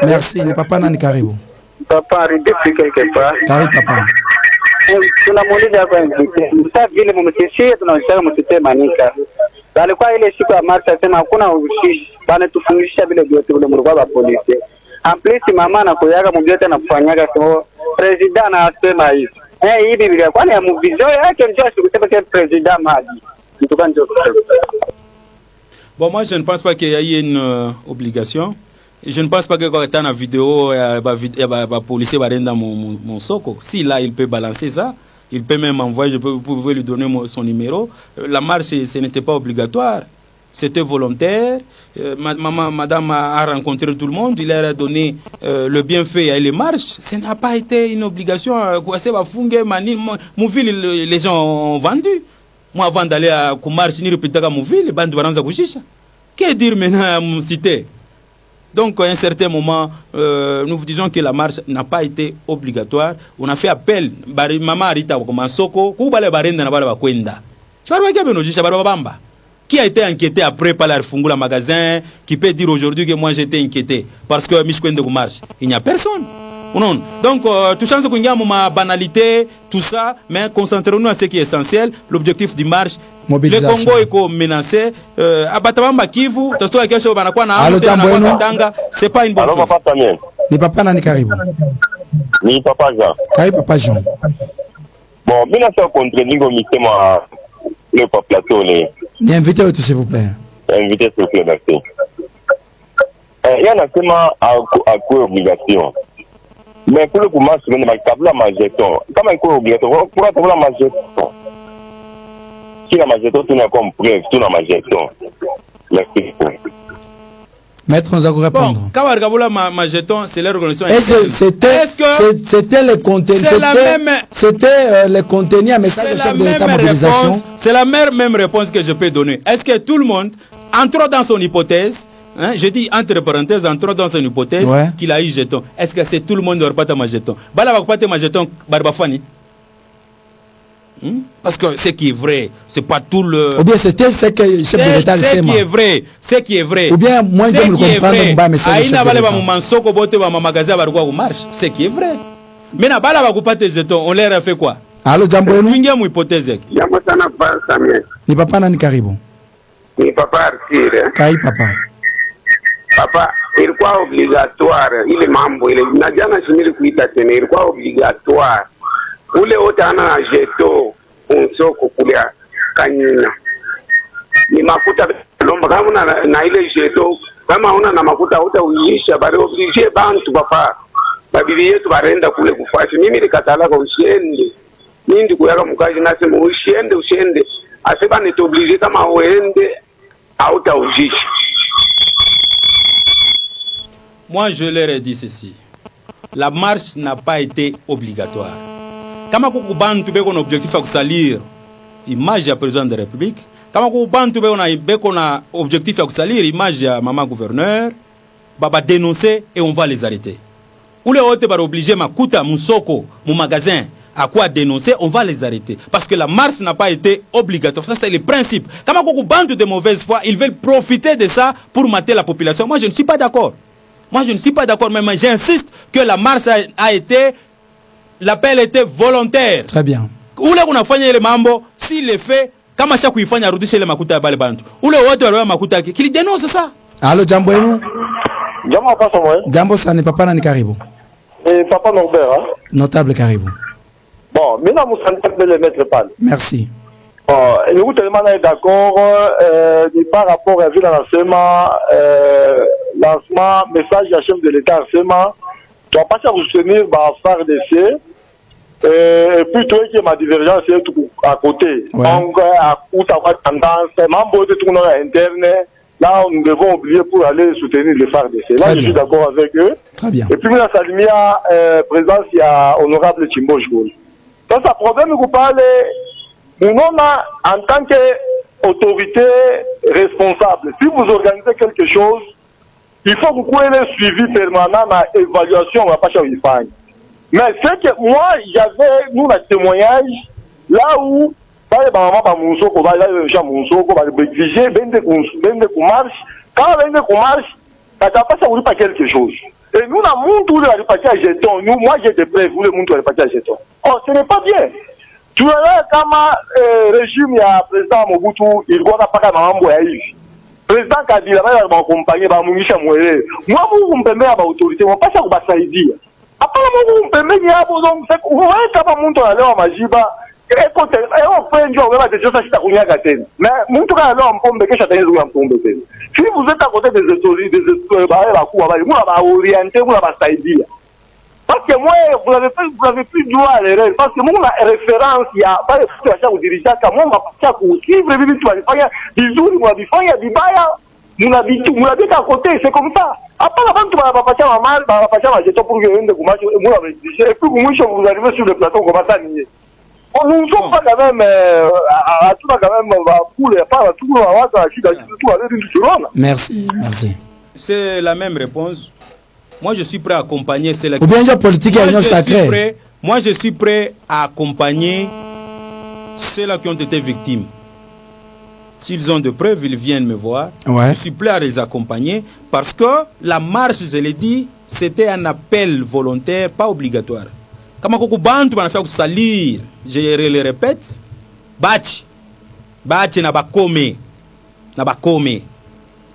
Merci. Le papa Nani Karibu. Papa, depuis quelque part. Karibu papa. Tunamuuliza kwa mta vile mumtishie tunashaka mtite manika. Alikuwa ile siku ya marcha sema hakuna ushishi bana tufundisha vile vyote vile mlikuwa wa polisi. Amplisi mama na kuyaga mjete na kufanyaga kwa president anasema hivi. Hivi vile kwani ya mvizio yake ndio sikusema kwa president maji. Mtuka ndio. Bon, moi je ne pense pas qu'il y ait une obligation. Et je ne pense pas que quand il y a une vidéo, il y a un policier qui va dans mon soko. Si là, il peut balancer ça, Il peut même envoyer, vous pouvez lui donner son numéro. La marche, ce n'était pas obligatoire. C'était volontaire. Madame a rencontré tout le monde. Il leur a donné le bienfait à les marches. Ce n'a pas été une obligation. Les gens ont vendu. Moi, avant d'aller à Koumarch, ni répéter à Mouville, les bandes de Kouchicha. Que dire maintenant à mon cité? Donc, à un certain moment, nous vous disons que la marche n'a pas été obligatoire. On a fait appel. Maman Arita Soko, qui a été inquiété après par la Fungula magasin, qui peut dire aujourd'hui que moi j'étais inquiété parce que Mishkwende marche. Il n'y a personne. Non. Donc, tout chance qu'on y a ma banalité, tout ça, mais concentrons-nous à ce qui est essentiel, l'objectif du marche. Le Congo est menacé. Abatabamba Kivu, c'est pas une bonne chose. Ni papa nani karibu. Ni papa Jean. Karibu papa Jean. Bon, bien sûr contre Ningo Mitema le plateau les. Ni invité tout s'il vous plaît. Invité s'il vous plaît, merci. Il y a un thème à quoi obligation. Mais pour le coup, moi, je ne sais pas la majeton. Comment est-ce obligatoire pour avoir la majeton? Qui la majeton, tout n'a comme preuve, tout la majeton. Merci. Maître, nous allons répondre. Bon, quand on regarde la majeton, c'est la reconnaissance. C'était le contenu. C'était le contenu à message de chef de l'État mobilisation. C'est la même réponse que je peux donner. Est-ce que tout le monde, entrant dans son hypothèse, hein, je dis entre parenthèses, entrant dans son hypothèse, qu'il a eu jeton. Est-ce que c'est tout le monde qui n'a pas de jeton? Bala va pas de jeton, Barbafani. Parce que ce qui est vrai, c'est pas tout le. Ou bien c'était ce que le chef de l'État le fait. Ce qui est vrai. Ou bien moi je me comprends pas message. Aïna bala va mansoko bote va magasin va quoi marche. Ce qui est vrai. Mais na bala va couper tes jetons, on leur a fait quoi? Allô jambo yenu? Wingia mu hypothèse. Jambo sana pa Samuel. Ni papa nani karibu? Ni papa Artire. Kai papa. Papa, ilikuwa obligatoire ile mambo ile na jana shimili kuita tena ilikuwa obligatoire. Ule wote ana jeto unsoko kulia Kanyina. Ni makuta lomba kama na ile jeto kama una na makuta utaujisha bali oblige bantu papa. Babili yetu barenda kule kufashi. Mimi nikatala kwa usiende. Mimi ndikuyaka mukaji nasema usiende. Aseba nitoblige kama uende hautaujisha. Moi, je leur ai dit ceci. La marche n'a pas été obligatoire. Kama kukubantu beko na objectif à salir image ya président de la République, kama kukubantu beko na objectif à salir image ya maman gouverneur, baba dénoncer et on va les arrêter. Ou les autres va obliger makuta musoko mon magasin à quoi dénoncer, on va les arrêter parce que la marche n'a pas été obligatoire. Ça c'est le principe. Kama kukubantu de mauvaise foi, ils veulent profiter de ça pour mater la population. Moi je ne suis pas d'accord. Moi, je ne suis pas d'accord, mais j'insiste que la marche a été, l'appel était volontaire. Très bien. Ule kunafanya ile mambo, si le fait, kama cha kuifanya arudishe ile makuta ya bale bantu. Ule wote wale makuta yake, kili denonce ça. Allô, jambo yenu? Jambo papa moi. Jambo sana papa nani karibu? Papa Norbert, hein? Notable karibu. Bon, maintenant vous sentez le mettre pas. Merci. Bon, nous tellement d'accord par rapport à l'enseignement, lancement, message à chef de l'État enseignement, tu vas pas vous soutenir par FARDC, et puis toi qui ma divergence est tout à côté. Donc, où tu as tendance, membre de tout interne, là nous devons oublier pour aller soutenir les FARDC. Là je suis d'accord avec eux. Très bien. Et puis là ça lui a présence, il y a honorable Chimbo Joul. Donc ça problème vous parlez. Nous, en tant qu'autorité responsable, si vous organisez quelque chose, il faut que vous ayez le suivi permanent, l'évaluation, on ne va pas changer. Mais c'est que moi, j'avais, nous, le témoignage, là où, par exemple, on va exiger, marche, quand on marche, ça ne va pas quelque chose. Et nous, la monde, la répartie à jeton, nous, moi, j'ai des preuves, vous, le monde, la répartie à jeton. Oh, ce n'est pas bien. Tu verras kama régime ya président Mobutu ilikuwa paka mambo ya hivi. Président Kabila bali bakompanye bamunisha mwele. Mwa Mungu mpembea ba autorité wapasha kubasaidia. Hapana Mungu mpembeni hapo donc wewe kama mtu analewa majiba eko te eo fenjo wewe dejosa sita kunyaga tena. Mais mtu kana leo mpombe kesha taenzo ya mpombe tena. Si vous êtes à côté des autorités des ba kuwa bali muna ba orienter muna basaidia. Parce que moi, vous n'avez plus droit à l'erreur. Parce que moi, la référence, il y a pas de situation où dirigeant, quand moi, ma passion, suivre, tu vas faire des jours, tu vas faire des bails, vous l'avez à côté, c'est comme ça. Après, la vente, tu vas passer à mal, tu vas passer à jeter pour que vous et puis, vous arrivez sur le plateau, comment ça, nous ne sommes pas quand même, à tout quand même, on va pour les pas, tout, on va tout, merci, merci. C'est la même réponse. Moi, je suis prêt à accompagner ceux ou bien politique et union sacrée. Moi, je suis prêt à accompagner ceux-là qui ont été victimes. S'ils ont de preuves, ils viennent me voir. Ouais. Je suis prêt à les accompagner parce que la marche, je l'ai dit, c'était un appel volontaire, pas obligatoire. Comme on bantu on a fait salir, je le répète, bach n'a pas commis,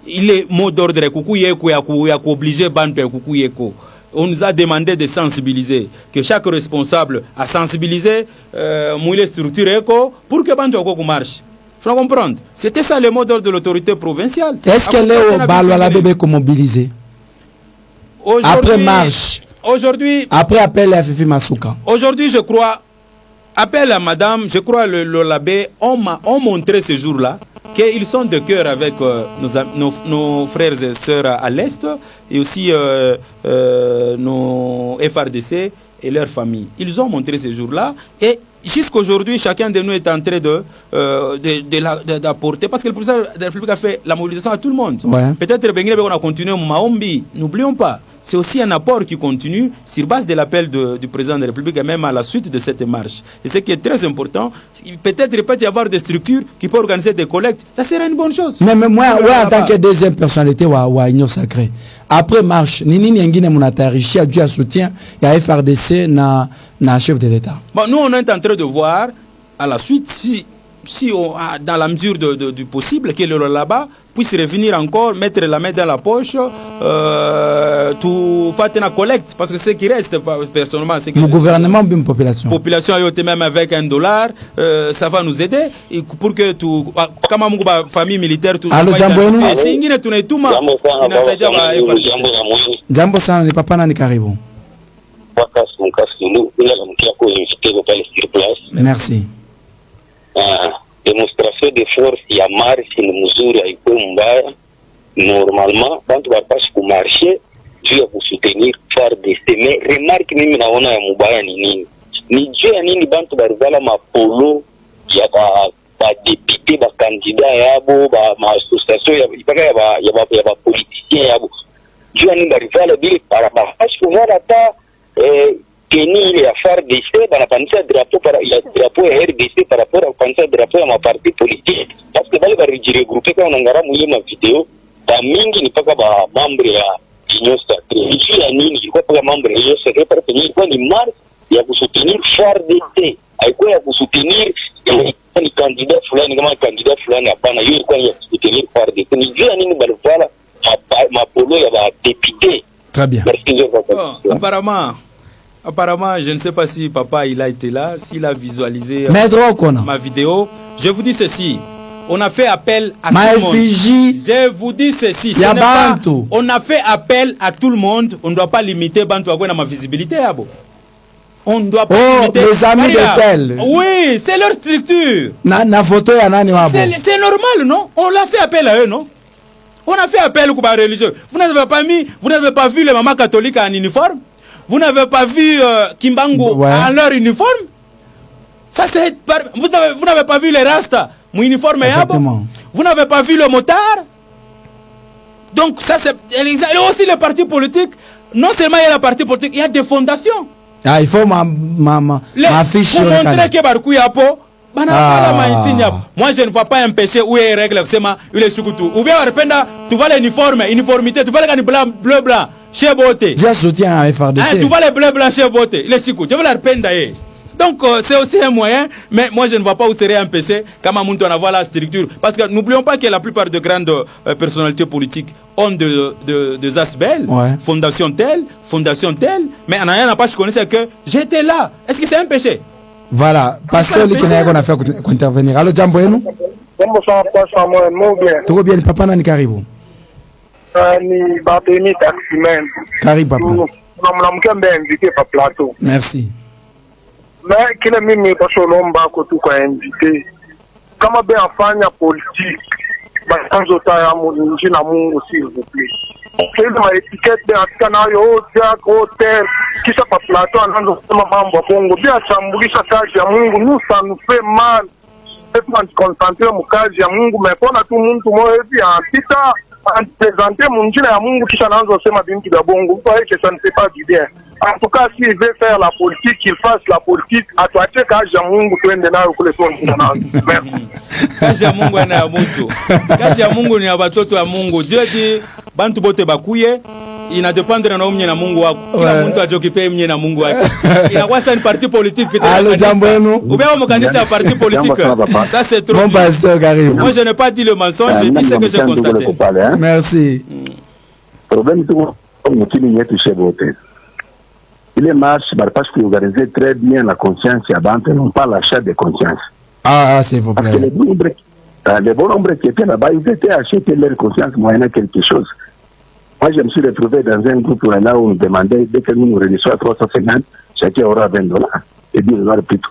il est mot d'ordre kukuyeko ya obliger bantu ya kukuyeko. On nous a demandé de sensibiliser, que chaque responsable a sensibilisé mouille structure pour que bantu ko marche. Faut comprendre. C'était ça le mot d'ordre de l'autorité provinciale. Est-ce que Léo Baloala bébé ko mobiliser? Après marche. Aujourd'hui, après appel à Fifi Masuka. Aujourd'hui, je crois, appel à madame, je crois le Labé ont montré ce jour-là qu'ils sont de cœur avec nos frères et sœurs à l'Est et aussi nos FRDC et leurs familles. Ils ont montré ce jour-là et jusqu'aujourd'hui, chacun de nous est en train d'apporter, parce que le président de la République a fait la mobilisation à tout le monde. Ouais. Peut-être qu'on a continué au Maombi, n'oublions pas. C'est aussi un apport qui continue sur base de l'appel du président de la République et même à la suite de cette marche. Et ce qui est très important, peut-être il peut y avoir des structures qui peuvent organiser des collectes. Ça serait une bonne chose. Mais moi, en tant que deuxième personnalité, wa Union Sacrée, après marche, nini nyingine munatarishi à Dieu soutien, il y a FRDC na chef de l'État. Bon, nous on est en train de voir à la suite si dans la mesure du possible que le là-bas puisse revenir encore, mettre la main dans la poche, tout faire une collecte, parce que ce qui reste personnellement, c'est que le gouvernement bien population a été même avec $1, ça va nous aider et pour que tout kama mungu ba famille militaire tout singine tunaituma inasaidia ba jambo sana ni papa nani karibu merci. Démonstration de force ya marche ni mzuri, haikuwa mbaya. Normalement bantu bapasha kumarshe juu ya kusoutenir FARDC, mais remarque mimi naona ya mubaya ni nini? Ni juu ya nini bantu barivala mapolo ya ba député ba candidat yabo ma association ya ba politicien yabo, juu ya nini barivala bile para bapasha kuvala ta Keni ile ya FARDC banapanisha drapeau ya RDC par rapport à kupanisha drapeau ya maparti politique, parce que bale barijigrouper kwa unangara mwenye ma video ba mingi ni paka ba membre ya Union Sacrée. Ni ya nini ilikuwa paka membre ya Union Sacrée parce que ilikuwa ni marche ya kusoutenir FARDC, haikuwa ya kusoutenir ni candidat fulani kama candidat fulani, hapana, hiyo ilikuwa ya kusoutenir FARDC. Ni juu ya nini balivala mapolo ya ba député. Très bien. Apparemment, je ne sais pas si papa il a été là, s'il a visualisé ma vidéo. Je vous dis ceci, on a fait appel à tout le monde. Je vous dis ceci, on a fait appel à tout le monde. On ne doit pas limiter Bantu à ma visibilité. On ne doit pas limiter. Les amis de tel. Oui, c'est leur structure. C'est normal, non? On l'a fait appel à eux, non? On a fait appel aux religieux. Vous n'avez pas vu les mamans catholiques en uniforme? Vous n'avez pas vu Kimbangu en leur uniforme? Ça c'est vous n'avez pas vu les Rastas, mon uniforme est à bon. Vous n'avez pas vu le motard? Donc ça c'est et aussi les partis politiques. Non seulement il y a la parti politique, il y a des fondations. Ah, il faut ma fiche pour montrer que Barkou Yapo moi je ne vois pas un péché où il y a règle il est sukutu. Ou bien tu vois uniformité, tu vois les bleu blanc. Chez Boté. Je soutiens à FRDC. Tu vois les bleus blancs chez Boté. Les sicous. Tu vois la peine d'ailleurs. Donc c'est aussi un moyen, mais moi je ne vois pas où serait un péché comme on a voir la structure. Parce que n'oublions pas que la plupart de grandes personnalités politiques ont des asbelles, fondation telle, mais en rien n'a pas je connaissais que j'étais là. Est-ce que c'est un péché? Voilà, parce que les Kenyans qu'on a fait intervenir. Allô, Jambo Enu? Tout bien, papa Nani Karibu. Ni Barthélemy Taximen. Karibu papa. tunamlamkia mbe invité pa plateau. Merci. Mais kile mimi pasholomba ko tu kwa invité. Kama be afanya politique, basanzo ta munji na Mungu s'il vous plaît. Kile ma étiquette de atika nayo hotel kisha pa plateau anaanza kusema mambo bongo bila chambulisha kazi ya Mungu, nous ça nous fait mal. On se concentrer mu kazi ya Mungu, mais pona tu mtu moyo hivi anapita présenter munjina ya Mungu kisha anaanza kusema binti ya bongo. Kwa hiyo ça ne fait pas du bien. En tout cas, s'il veut faire la politique, qu'il fasse la politique. Atuache kazi ya Mungu tuende nayo kule Merci. Kazi ya Mungu ana ya mtu. Kazi ya Mungu ni ya watoto wa Mungu. Dieu dit bantu bote bakuye inadependre na umnye na Mungu wako. Kila mtu ajokipe mnye na Mungu wake. Inakuwa ça une partie politique peut-être. Allô Jambwenu. Ou bien on kanisa ya partie politique. Ça c'est trop. Mon pasteur Karim. Moi je n'ai pas dit le mensonge, j'ai dit ce que j'ai constaté. Merci. Problème tout mutini yetu shebote. Il est marche, parce qu'il organise très bien la conscience à Bante, non pas l'achat de conscience. Ah, s'il vous plaît. Les bons nombres qui étaient là-bas, ils étaient achetés leur conscience moyennant quelque chose. Moi, je me suis retrouvé dans un groupe là où on nous demandait, dès que nous nous réunissons à 350, chacun aura $20 et $10 plutôt.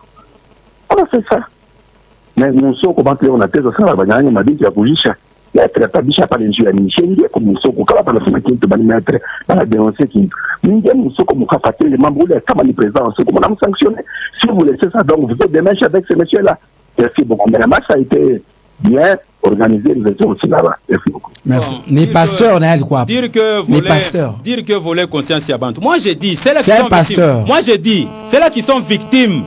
On a fait ça. Mais nous sommes comment on a fait ça, on m'a dit qu'il y a Bougisha. Il y a très bien par les jeux à Nigeria, comme nous sommes au cas par la fin qui est mettre dans la dénoncée qui nous sommes comme capacité les membres de la présidence, comme on a sanctionné. Si vous laissez ça, donc vous êtes des mèches avec ces messieurs-là. Merci beaucoup. Mais la marche a été bien organisée, nous étions aussi là-bas. Merci beaucoup. Merci. Ni pasteur, on a dit quoi? Dire que voler conscience à Bantou. Moi j'ai dit, c'est là qui sont victimes. Moi j'ai dit, c'est là qui sont victimes.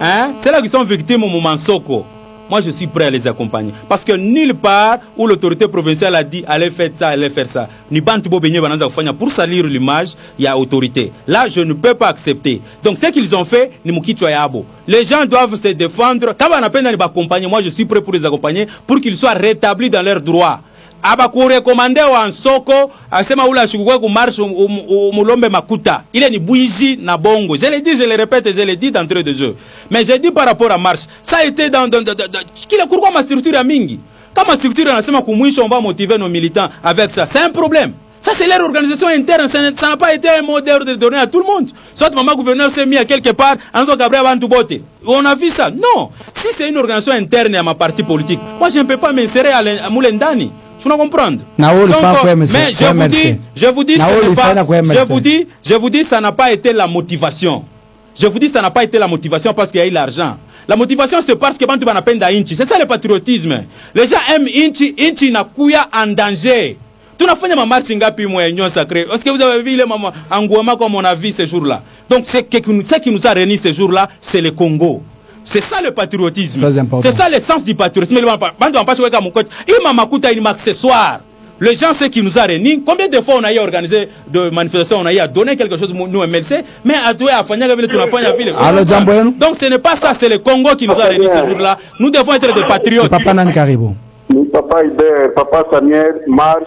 Hein? C'est là qui sont victimes au moment Soko. Moi, je suis prêt à les accompagner. Parce que nulle part où l'autorité provinciale a dit allez faire ça, allez faire ça. Ni Bantubo Benye Bananza Fanya pour salir l'image, il y a autorité. Là, je ne peux pas accepter. Donc, ce qu'ils ont fait, ni Mukitwa Yabo. Les gens doivent se défendre. Quand on appelle à les accompagner, moi, je suis prêt pour les accompagner pour qu'ils soient rétablis dans leurs droits. Abakurekomande wa Nsoko asema ula shukukwe ku marche mulombe makuta ile ni buizi na bongo. Je l'ai dit, je le répète, je l'ai dit d'entrée de jeu. Mais j'ai dit par rapport à marche, ça a été dans kila kurwa ma structure ya mingi. Kama structure anasema kumwisho on va motiver nos militants avec ça, c'est un problème. Ça c'est leur organisation interne, ça n'a pas été un mot d'ordre donné à tout le monde. Soit maman gouverneur s'est mis à quelque part, Anzo Gabriel Bantubote. On a vu ça. Non, si c'est une organisation interne à ma partie politique, moi je ne peux pas m'insérer à Moulendani. Tu comprendre? Mais je vous dis, ça n'a pas été la motivation. Je vous dis, ça n'a pas été la motivation parce qu'il y a eu l'argent. La motivation, c'est parce que Bantu banapenda Inchi. C'est ça le patriotisme. Les gens aiment Inchi, Inchi nakuya en danger. Tunafanya ma marche ngapi mwa union sacrée. Est-ce que vous avez vu les mamans Angouama comme on a vu ces jours-là? Donc ce qui nous a réunis ces jours-là, c'est le Congo. C'est ça le patriotisme. C'est ça l'essence du patriotisme. Les gens, c'est qui nous a réunis. Combien de fois on a eu organisé de manifestations, on a eu à donner quelque chose, nous MLC, mais à toi, à Fanya, donc ce n'est pas ça, c'est le Congo qui nous a réunis ce jour-là. Nous devons être des patriotes. Papa Nani Karibo. Papa Iber, Papa Samuel, Mars,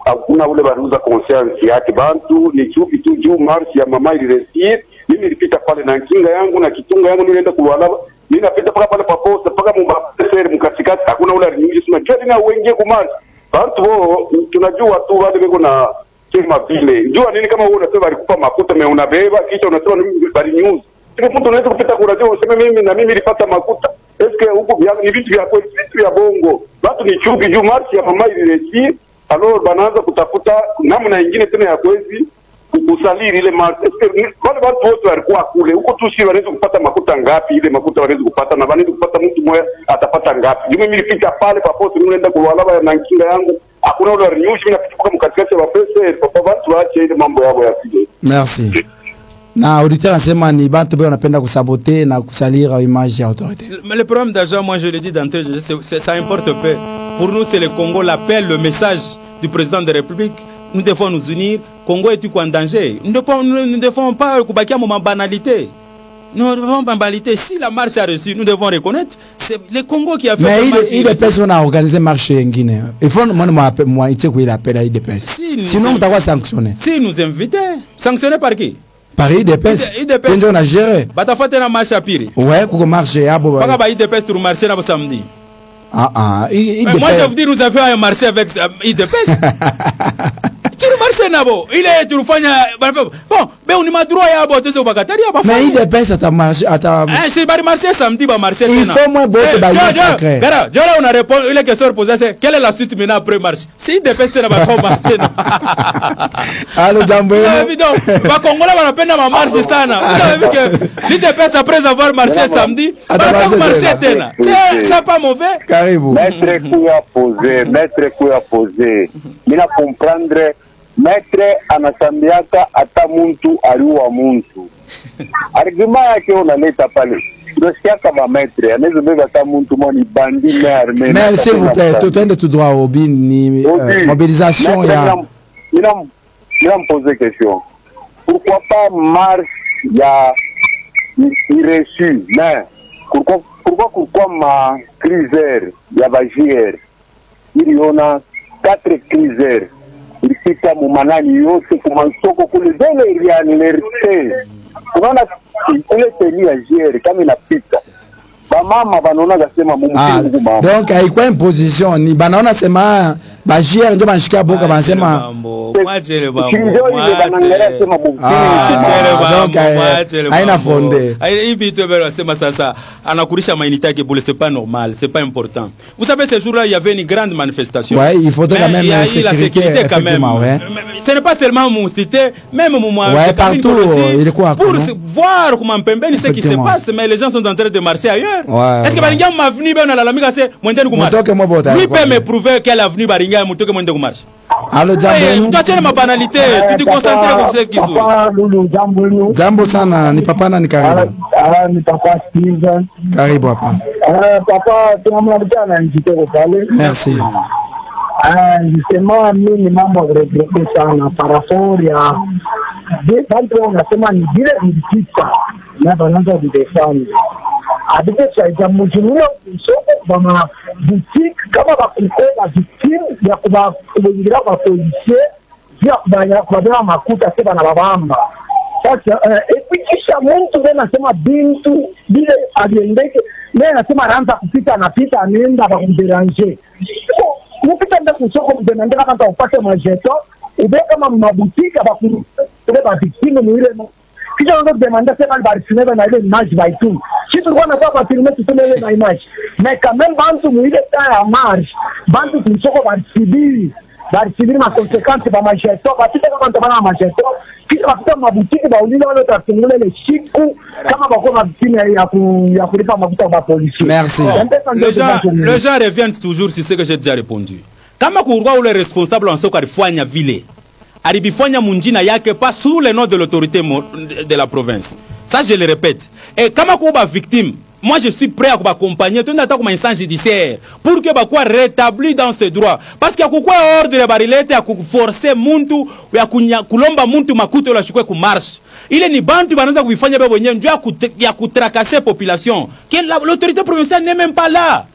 hakuna ule baruza conscience yake bantu ni chupi tu juu Mars ya mama iliresir. Mimi nilipita pale na kinga yangu na kitunga yangu nilienda kulwala. Mimi napita paka pale paposta paka mumbaser mkatikati hakuna ule nyingi sima jodi na wengi ku Mars. Bantu wao tunajua tu wale weko na kama vile. Jua nini kama wewe unasema alikupa makuta me unabeba kisha unasema ni bari news. Sio mtu unaweza kupita kuradio useme mimi na mimi nilipata makuta. Eske huko ni vitu vya kweli, vitu vya bongo. Watu ni chupi juu marchi ya mama iliresi, alors banaanza kutafuta namna nyingine tena ya kwezi kusaliri ile marchi. Eske wale watu wote walikuwa kule, huko tu sio wanaweza kupata makuta ngapi, ile makuta wanaweza kupata na wanaweza kupata mtu mmoja atapata ngapi. Mimi nilipita pale papote nilienda kulala na kinga yangu. Hakuna ule renew mimi napita mkatikati wa pesa, papa watu waache ile mambo yao yasije. Merci. Na auditeur anasema ni bantu beo wanapenda kusaboter na kusalir image ya autorité. Mais le problème d'argent, moi je le dis d'entrée, ça importe peu. Pour nous c'est le Congo, l'appel, le message du président de la République. Nous devons nous unir. Congo est en danger. Nous ne devons pas kubakia ma banalité. Nous devons pas banalité. Si la marche a reçu, nous devons reconnaître, c'est le Congo qui a fait la marche. Mais il est personne à organiser marche en Guinée. Il faut moi il faut qu'il appelle à IDPS. Sinon on doit sanctionner. Si nous inviter, sanctionner par qui? Par IDPS. IDPS on a géré. Batafote na marche à Piri. Ouais, pour marcher à Boba. Pas IDPS pour marcher na samedi. Ah moi je vous dis nous avons un marché avec IDPS. Tu ne marches marché nabo ile tulifanya bon be on ma droit ya bote zo bakatari ya bafanya mais il dépense à ta marché à ta c'est bari marché samedi ba marché il faut moins bote ba sacré gara jora on a répondu il est question posée c'est quelle est la suite maintenant après marché si il dépense na ba marché na allo jambo évident ba kongola ba napenda ma marché sana vous avez vu que il dépense après avoir marché samedi ba marché tena c'est pas mauvais karibu maître kuya poser mina comprendre maître anasambiaka hata muntu aliua muntu argument yake unaleta pale tunasikiaka ba maître anaweza beba hata muntu mwani bandi mais mais s'il vous plaît tuende tout droit au bin ni mobilisation ya mina me poser question pourquoi pas marche ya reçu mais pourquoi ma criseur ya ba JR iliona 4 criseurs ilifika mumanani yote kumansoko kule zele ya nerte unaona ile teni ya JR kama inapita bamama banaona gasema Mungu mama donc haikuwa imposition ni banaona sema ba JR ndio banashika boka banasema mwachele bambo haina fonde hivi tu bero sema sasa anakurisha mainita yake bule c'est pas normal c'est pas important vous savez ce jour-là il y avait une grande manifestation ouais il faudrait quand même la sécurité quand même ouais. Ce n'est pas seulement mon cité même mon ouais partout il est quoi pour voir comment pembeni ce qui se passe mais les gens sont en train de marcher ailleurs est-ce que baringa m'avenue ben la lamika c'est mwendeni kumarche lui peut me prouver quelle avenue baringa mutoke mwende kumarche allo jambo toi tu ma banalité tu te concentres sur ce qui joue jambo sana ni papa na ni karibu ni papa Steven karibu hapa papa tunamwambia na njiteko pale merci justement mimi mambo regrette sana par rapport ya bantu wanasema ni vile mtita na banaanza kudefend adike cha mjumla soko bama boutique kama bakukola victime ya kubaingira kwa polisi ya kubanya kwa makuta sema na babamba sasa epikisha mtu tena anasema bintu bila aliendeke naye anasema anaanza kupita anapita anaenda bakumderanger ukita ndio kusoko mdenande kama upate majeto ube kama mabutika ba victime ni ile kisha ndo demanda sema barisineba na ile image by two si tulikuwa na kwa filme tutumele na image mais quand même bantu muile ta marche bantu tusoko barisibiri ma conséquences ba majeto batita kama ntobana majeto kisha bapita mabutiki ba ulile wale tatumule le siku kama bako ma victime ya kulipa mafuta ba polisi. Merci. Les gens reviennent toujours sur ce que j'ai déjà répondu. Kama kurwa ule responsable en soko alifanya vile alibifanya munjina yake pas sous le nom de l'autorité de la province. Ça je le répète. Et kama kuba victime, moi je suis prêt à accompagner tout n'attend comme instance judiciaire pour que bakwa rétabli dans ses droits parce qu'il y a quoi ordre barilete ya forcer muntu ya kulomba muntu makuto la chukwe ku marche. Ile ni bantu banaanza kuvifanya babo wenyewe ndio ya kutrakasser population. L'autorité provinciale n'est même pas là.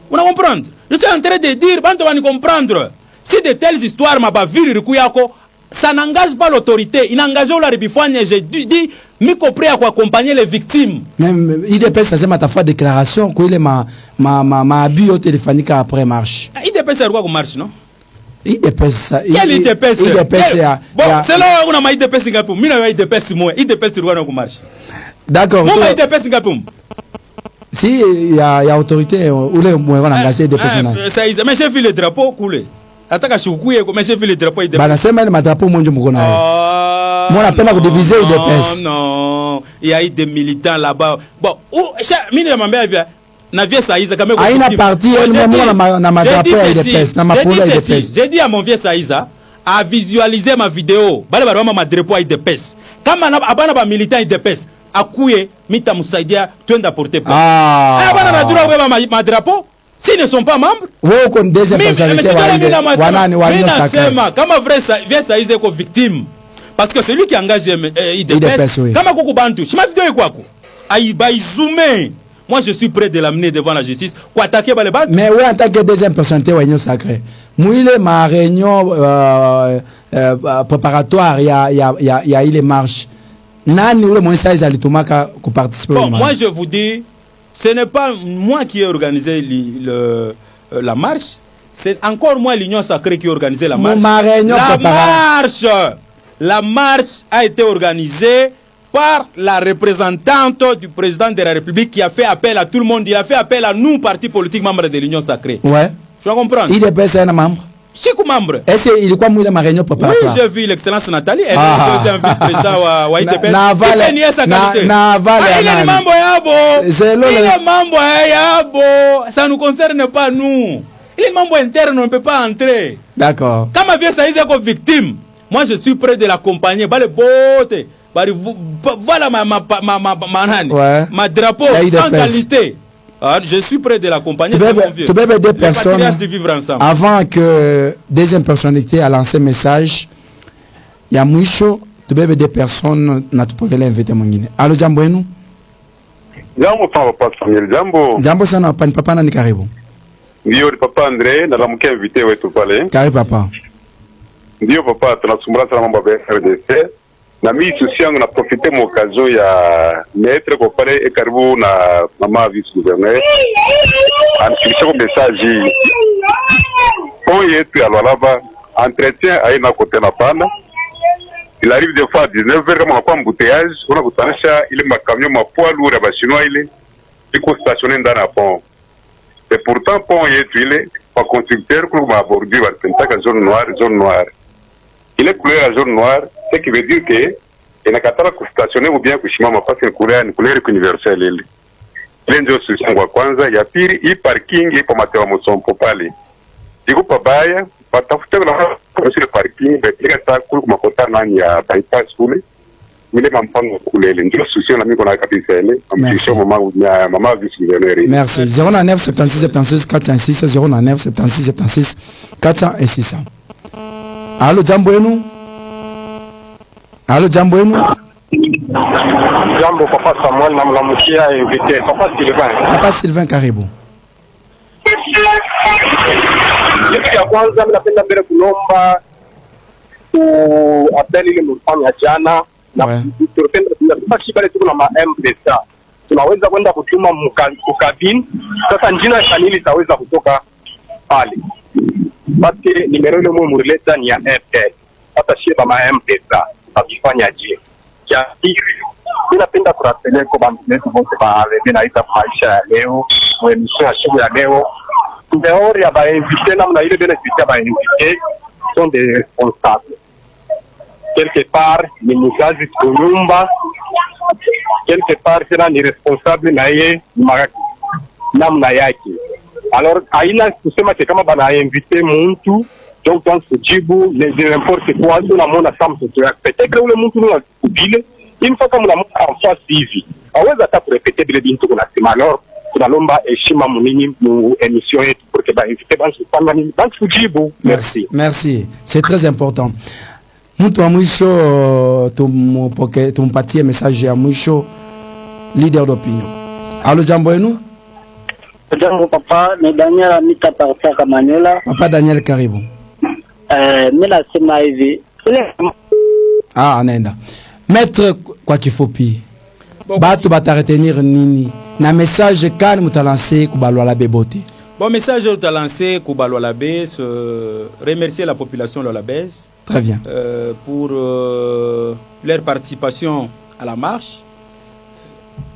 On comprendre? Je suis en train de dire bantu va comprendre. Si de telles histoires mabaviri rikuyako ça n'engage pas l'autorité, il engage la ribifanya, j'ai dit miko prêt à accompagner les victimes. Même IDPS ça c'est ta fois déclaration que il ma abus au téléphonique après marche. IDPS c'est quoi marche non? IDPS ça. Quel IDPS? IDPS bon, c'est là où on a IDPS Singapour. Mina na IDPS moi, IDPS c'est quoi non marche? D'accord. Moi IDPS Singapour. Si il y a autorité ou les moyens engagés IDPS non. Ça mais j'ai vu le drapeau couler. Ataka shukuye kwa meshe vile drapeau IDPS. Bana sema ni madrapeau monjo mko nayo. Moi napenda kudiviser IDPS. Non, il y a eu des militants là-bas. Bon, mimi namwambia hivi na vieux Saiza kama haina parti elle na madrapeau IDPS na mapolo IDPS. J'ai dit à mon vieux Saiza à visualiser ma vidéo. Bale baroma madrapeau IDPS. Kama abana ba militant IDPS akuye mitamsaidia twenda porter plainte. Abana na droit wewe madrapeau. S'ils ne sont pas membres, vous comme deuxième personnalité wanani sema kama vrai Saiza iko victime parce que c'est lui qui engage IDPS oui. Kama kuku bantu shima vidéo kwako aibaizoume. Moi je suis prêt de l'amener devant la justice pour attaquer les bantu. Mais oui en tant que deuxième personnalité wanyo sacré muile ma réunion préparatoire ya ile marche nani ule mwenye Saiza alitumaka ku participer. Bon, moi je vous dis ce n'est pas moi qui ai organisé la marche, c'est encore moins l'Union Sacrée qui a organisé la marche. La marche a été organisée par la représentante du président de la République qui a fait appel à tout le monde. Il a fait appel à nous, partis politiques membres de l'Union Sacrée. Ouais. Tu vas comprendre? Il est un membre. Si comme membre. Est-ce qu'il est quoi mouille ma réunion préparatoire? Oui, j'ai vu l'excellence Nathalie. Elle est un vice-président wa ITP. Il est membre yabo. Il est membre yabo. Ça nous concerne pas nous. Il est membre interne, on ne peut pas entrer. D'accord. Quand ma vieille ça est comme victime, moi je suis prêt de l'accompagner. Voilà ma drapeau en qualité. Ah, je suis prêt de l'accompagner. Tu peux des personnes de vivre ensemble. Avant que deuxième personnalité a lancé message, il y a mwisho tu peux des personnes natupokele invité mwingine. Allo jambo yenu? Jambo papa Samuel, jambo. Jambo sana papa na ni karibu. Ndio papa Andre na ramkia invité wetu pale. Karibu papa. Ndio papa tunasumbura sana mambo ya RDC. Na mimi susi yangu na profite mo occasion ya maître ko pale e karibu na mama vice gouverneur anifikisha ko message on yetu ya Lualaba entretien aina kote na pana. Il arrive des fois à 19h kama kwa embouteillage unakutanisha ile makamio mapua lourd ya bashinois ile iko stationné ndani ya pont. Et pourtant pont yetu ile kwa constructeur kwa mabordi wa pentaka zone noire. Il est couleur à jaune noir, ce qui veut dire que il n'a qu'à stationner ou bien kushimama parce que couleur universelle ile. Ile ndio solution kwa kwanza. Ya pili, hii parking ipo Mateo Musompo pale. Iko pabaya, patafuta na kwa ile parking, beka saa kwa kota nani ya bypass kule. Ile mampango kule ile ndio solution na mimi kuna kabisa ile. Amtisho mama vice gouverneur. Merci. 09 76 76 406 09 76 76 406. Allo jambo yenu? Allo jambo yenu? Jambo papa Samuel na mlamukia invité papa Sylvain. Papa Sylvain karibu. Kitu ya kwanza mimi napenda mbele kulomba abdali ile mfanya jana na tunapenda tunapasha pale tuko na ma M-Pesa. Tunaweza kwenda kutuma mkabini. Sasa njina kanili itaweza kutoka pale. Parce que numero ile mwe murileta ni ya Airtel. Hata sheba ma M-Pesa tutafanya je. Ya hiyo ninapenda kurapele kwa bantu wote baadhi naita maisha ya leo, mwemisho ya shule ya leo. Ndeori ya bainvite namna ile benefit ya bainvite sont des responsables. Quelque part ni mzazi kunyumba, quelque part tena ni responsable na yeye namna yake. Alors aina kusema kama bana invite mtu donc dans kujibu n'importe quoi tunamwona kama mtoto yake peut-être ule mtu ni kubile une fois kama mnamwona en face hivi aweza hata kurepete bile bintu kuna sema. Alors tunalomba heshima munini mu émission yetu pour que ba invite bantu kufanya nini bantu kujibu. Merci, c'est très important. Mtu wa mwisho tumpatie message ya mwisho leader d'opinion. Allo jambo yenu? Jambo papa, ni Daniel Amita parta Kamanyola. Papa Daniel karibu. Mimi nasema hivi. Anaenda. Maître kwa kifupi. Batu bataretenir nini? Na message kani mutalancer ku Lualaba bote? Bon message mutalancer ku Lualaba, remercier la population lualabaise. Très bien. Pour leur participation à la marche.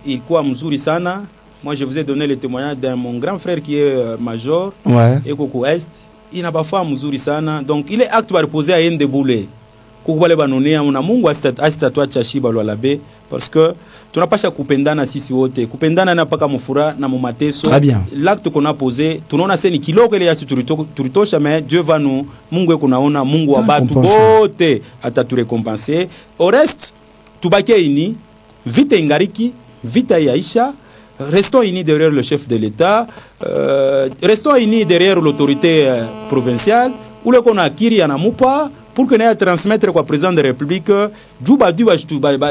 Ilikuwa mzuri sana. Moi, je vous ai donné le témoignage d'un mon grand frère qui est major, et Koko Est. Il n'a pas fait mzuri sana. Donc, il est acte à reposer à Yende Boulé. Kukubale banonea muna Mungu asitatua chashiba Lualaba parce que tunapasha kupendana sisi wote. Kupendana na paka mufura na mumateso. L'acte qu'on a posé, tunaona seni kiloko ile yasi turitosha mais Dieu va nous Mungu kunaona Mungu wa batu bote atatu récompenser. Au reste, tubake ini vita ingariki, vita yaisha. Restons unis derrière le chef de l'État, restons unis derrière l'autorité provinciale, où le qu'on a akiri anamupa pour que nous transmettre kwa président de la République, juba du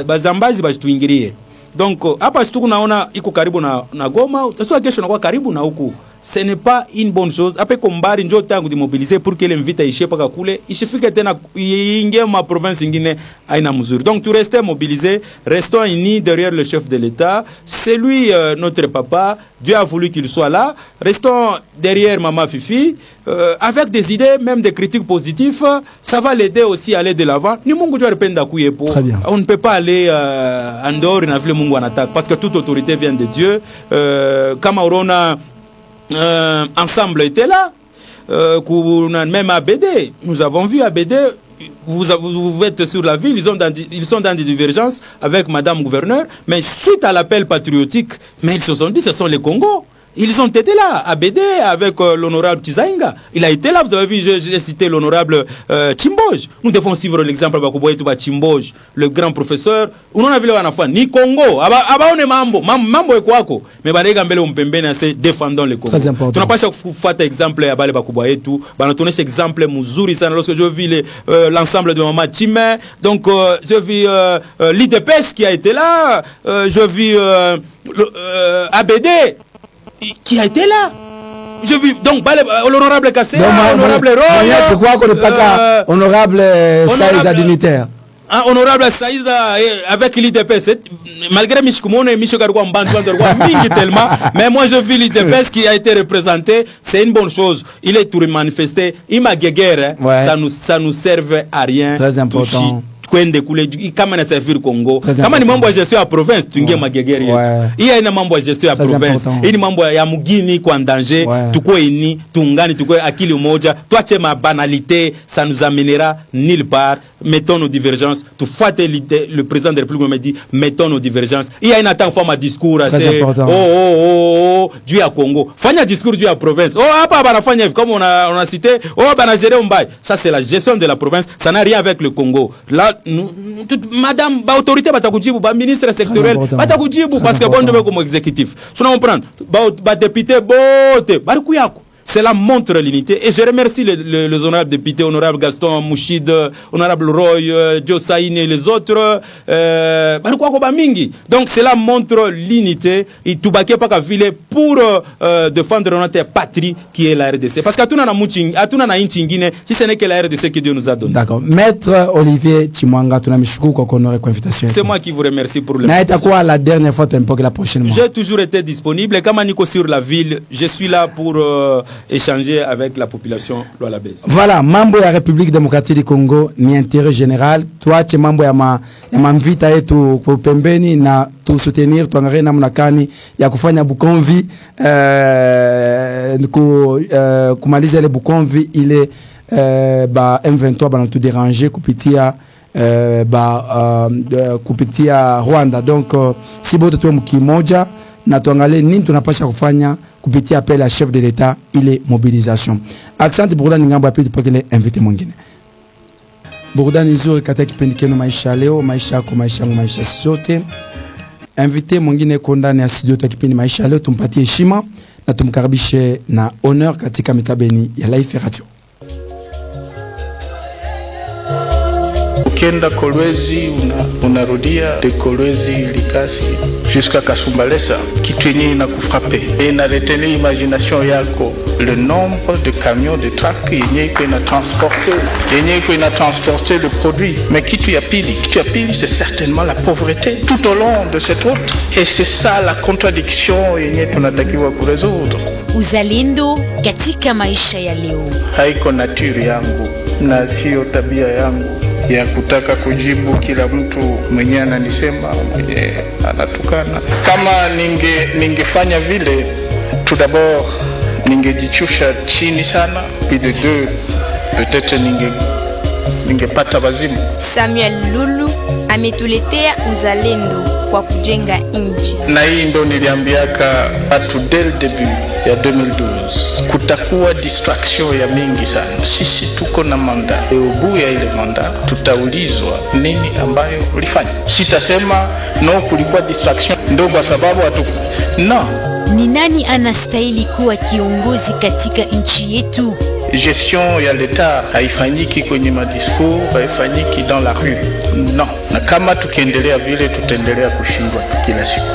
bazambazi bashtuingirie. Donc hapa shtuku naona iko karibu na Goma, sio kesho nakuwa karibu na huku ce n'est pas une bonne chose. Après Kombari njo tangu de mobiliser pour que l'invite aishe paka kule, ishifike tena inge ma province ingine aina mzuri. Donc tout restez mobilisés, restons unis derrière le chef de l'État. C'est lui notre papa, Dieu a voulu qu'il soit là. Restons derrière Maman Fifi avec des idées, même des critiques positives, ça va l'aider aussi à aller de l'avant. Ni Mungu doit rependa kuyepo. On ne peut pas aller en dehors na vile Mungu anataka parce que toute autorité vient de Dieu. Kama Orona ensemble était là, même à BD, nous avons vu à BD, vous êtes sur la ville, ils sont dans des divergences avec Madame Gouverneur, mais suite à l'appel patriotique, mais ils se sont dit ce sont les Congos. Ils ont été là, à BD, avec l'honorable Tizainga. Il a été là, vous avez vu, j'ai cité l'honorable Chimboj. Nous devons suivre l'exemple de Chimboj, le grand professeur. On a vu le ni Congo, on est mambo et kwako. Mais banega mbele umpembene c'est défendons le Congo. Tu n'as pas chaque fois exemple à Bale Bakubwa et tout. On a cet exemple muzuri sana lorsque je vis l'ensemble de Maman Chimé. Donc je vis l'IDPS qui a été là, je vis ABD qui a été là. Je vis donc l'honorable Kassé, honorable Roy. C'est quoi qu'on n'est pas honorable Saïza dignitaire. Honorable Saïza avec l'IDPS, malgré Mishkumone et Mishogarwa Mbantu tellement, mais moi je vis l'IDPS qui a été représenté, c'est une bonne chose. Il est tout manifesté, il m'a guerre, ça nous serve à rien. Très important. Kwende kule kama na servir Congo kama ni mambo ya gestion ya province tuingie magegeri yetu hii ina mambo ya gestion ya province hii ni mambo ya mugini kwa danger tukue ini tungani tukue akili moja tuache ma banalité ça nous amènera nulle part mettons nos divergences tu fuate le président de la République m'a dit mettons nos divergences hii ina tant forme discours c'est juu ya Congo fanya discours juu ya province hapa banafanya hivi comme on a cité bana gérer mbaya ça c'est la gestion de la province ça n'a rien avec le Congo là madame ba autorité batakujibu ba ministre sectoriel batakujibu parce que bon de comme exécutif tu n'as comprendre ba député bote bariku yako cela montre l'unité et je remercie les honorables députés honorable Gaston Mouchid honorable Roy Diosaine et les autres bariku yako ba mingi donc cela montre l'unité et tubaki paka vile pour défendre notre patrie qui est la RDC parce que atuna na nchi nyingine si ce n'est que la RDC que Dieu nous a donné. D'accord. Maître Olivier Chimwanga tunamshukuru kwa kuonora kwa invitation. C'est moi qui vous remercie pour le. Na itakuwa la dernière fois que la prochaine fois. J'ai toujours été disponible kama niko sur la ville, je suis là pour échanger avec la population Lualabezi. Voilà, mambo ya République démocratique du Congo ni intérêt général. Tuache mambo ya mvita yetu kwa pembeni na tu soutenir tuangalie namna gani ya kufanya Bukomvi kumaliza ile Bukomvi ile ba M23 bana tout déranger kupitia kupitia Rwanda. Donc si bote tu mkimoja na tuangalie nini tunapasha kufanya kupitia appel à chef de l'État ile mobilisation. Accent burudani ngambo ya pili tupokele invité mwingine. Burudani nzuri katika kipindi kenu maisha leo, maisha yako, maisha yangu, maisha sote. Invité mwingine ko ndani ya studio ya kipindi maisha leo, tumpatie heshima na tumkaribishe na honneur katika mitabeni ya Life Radio. Ukienda Kolwezi unarudia de Kolwezi Likasi jusqu'à Kasumbalesa, kitu yenye inakufrape na retenir imagination yako le nombre de camions de truck yenye iko transporter le produit. Mais kitu ya pili c'est certainement la pauvreté tout au long de cette route, et c'est ça la contradiction yenye tunatakiwa kuresoudre. Uzalendo katika maisha ya leo haiko nature yangu na sio tabia yangu ya kutaka kujibu kila mtu mwenye ananisema mwenye anatukana. Kama ningefanya vile, tout d'abord ningejichusha chini sana, puis de deux peut-être ningepata wazimu. Samuel Lulu ametuletea uzalendo kwa kujenga nchi. Na hii ndo niliambiaka watu dès le début ya 2012 kutakuwa distraction ya mingi sana. Sisi tuko na manda, ubu ya ile manda tutaulizwa nini ambayo ulifanya. Sitasema no kulikuwa distraction ndo kwa sababu no. Ni nani anastahili kuwa kiongozi katika nchi yetu? Gestion ya l'État haifanyiki kwenye madiscours, haifanyiki dans la rue. Non. Na kama tukiendelea vile tutaendelea kushindwa kila siku.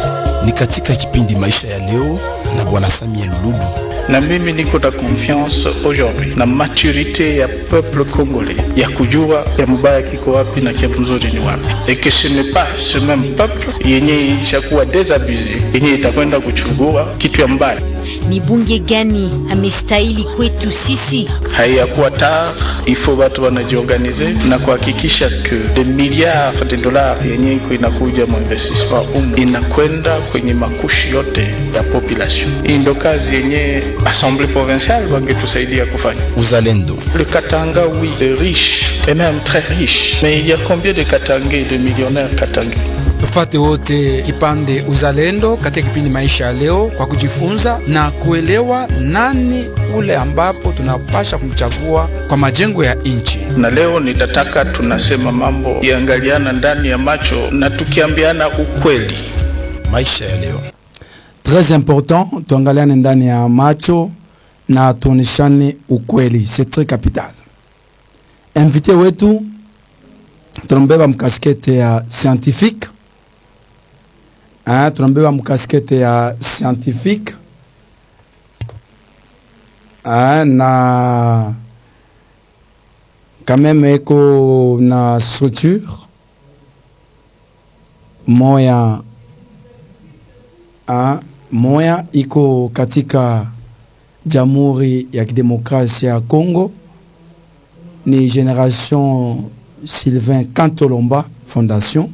Ni katika kipindi maisha ya leo na Bwana Samuel Lulu. na mimi niko na confiance aujourd'hui na maturité ya peuple congolais ya kujua ya mubaya kiko wapi na kia mzuri ni wapi, et que ce n'est pas ce même peuple yenye ishakuwa désabusé yenye itakwenda kuchugua kitu ya mbaya. Ni bunge gani amestahili kwetu sisi? Haiyakuwa tard, il faut watu wanajiorganize na kuhakikisha que des milliards de dollars yenye iko inakuja mu investissement inakwenda kwenye makushi yote ya population. Hii ndio kazi yenye assemblée provinciale wangetusaidia kufanya. Uzalendo. Le Katanga, oui, est riche, et même très riche. Mais il y a combien de Katangais, de millionnaires Katangais? Tufate wote kipande uzalendo katika kipindi maisha ya leo kwa kujifunza na kuelewa nani ule ambapo tunapasha kumchagua kwa majengo ya nchi. Na leo nitataka tunasema mambo iangaliana ndani ya macho na tukiambiana ukweli. Maisha ya leo. Très important, tuangaliane ndani ya macho na tuoneshane ukweli. C'est très capital. Invité wetu tunambeba mkaskete ya scientifique. Tunambeba mkaskete ya scientifique. Na quand même eko na structure moya moya iko katika Jamhuri ya Kidemokrasia ya Congo, ni Génération Sylvain Kantolomba Fondation.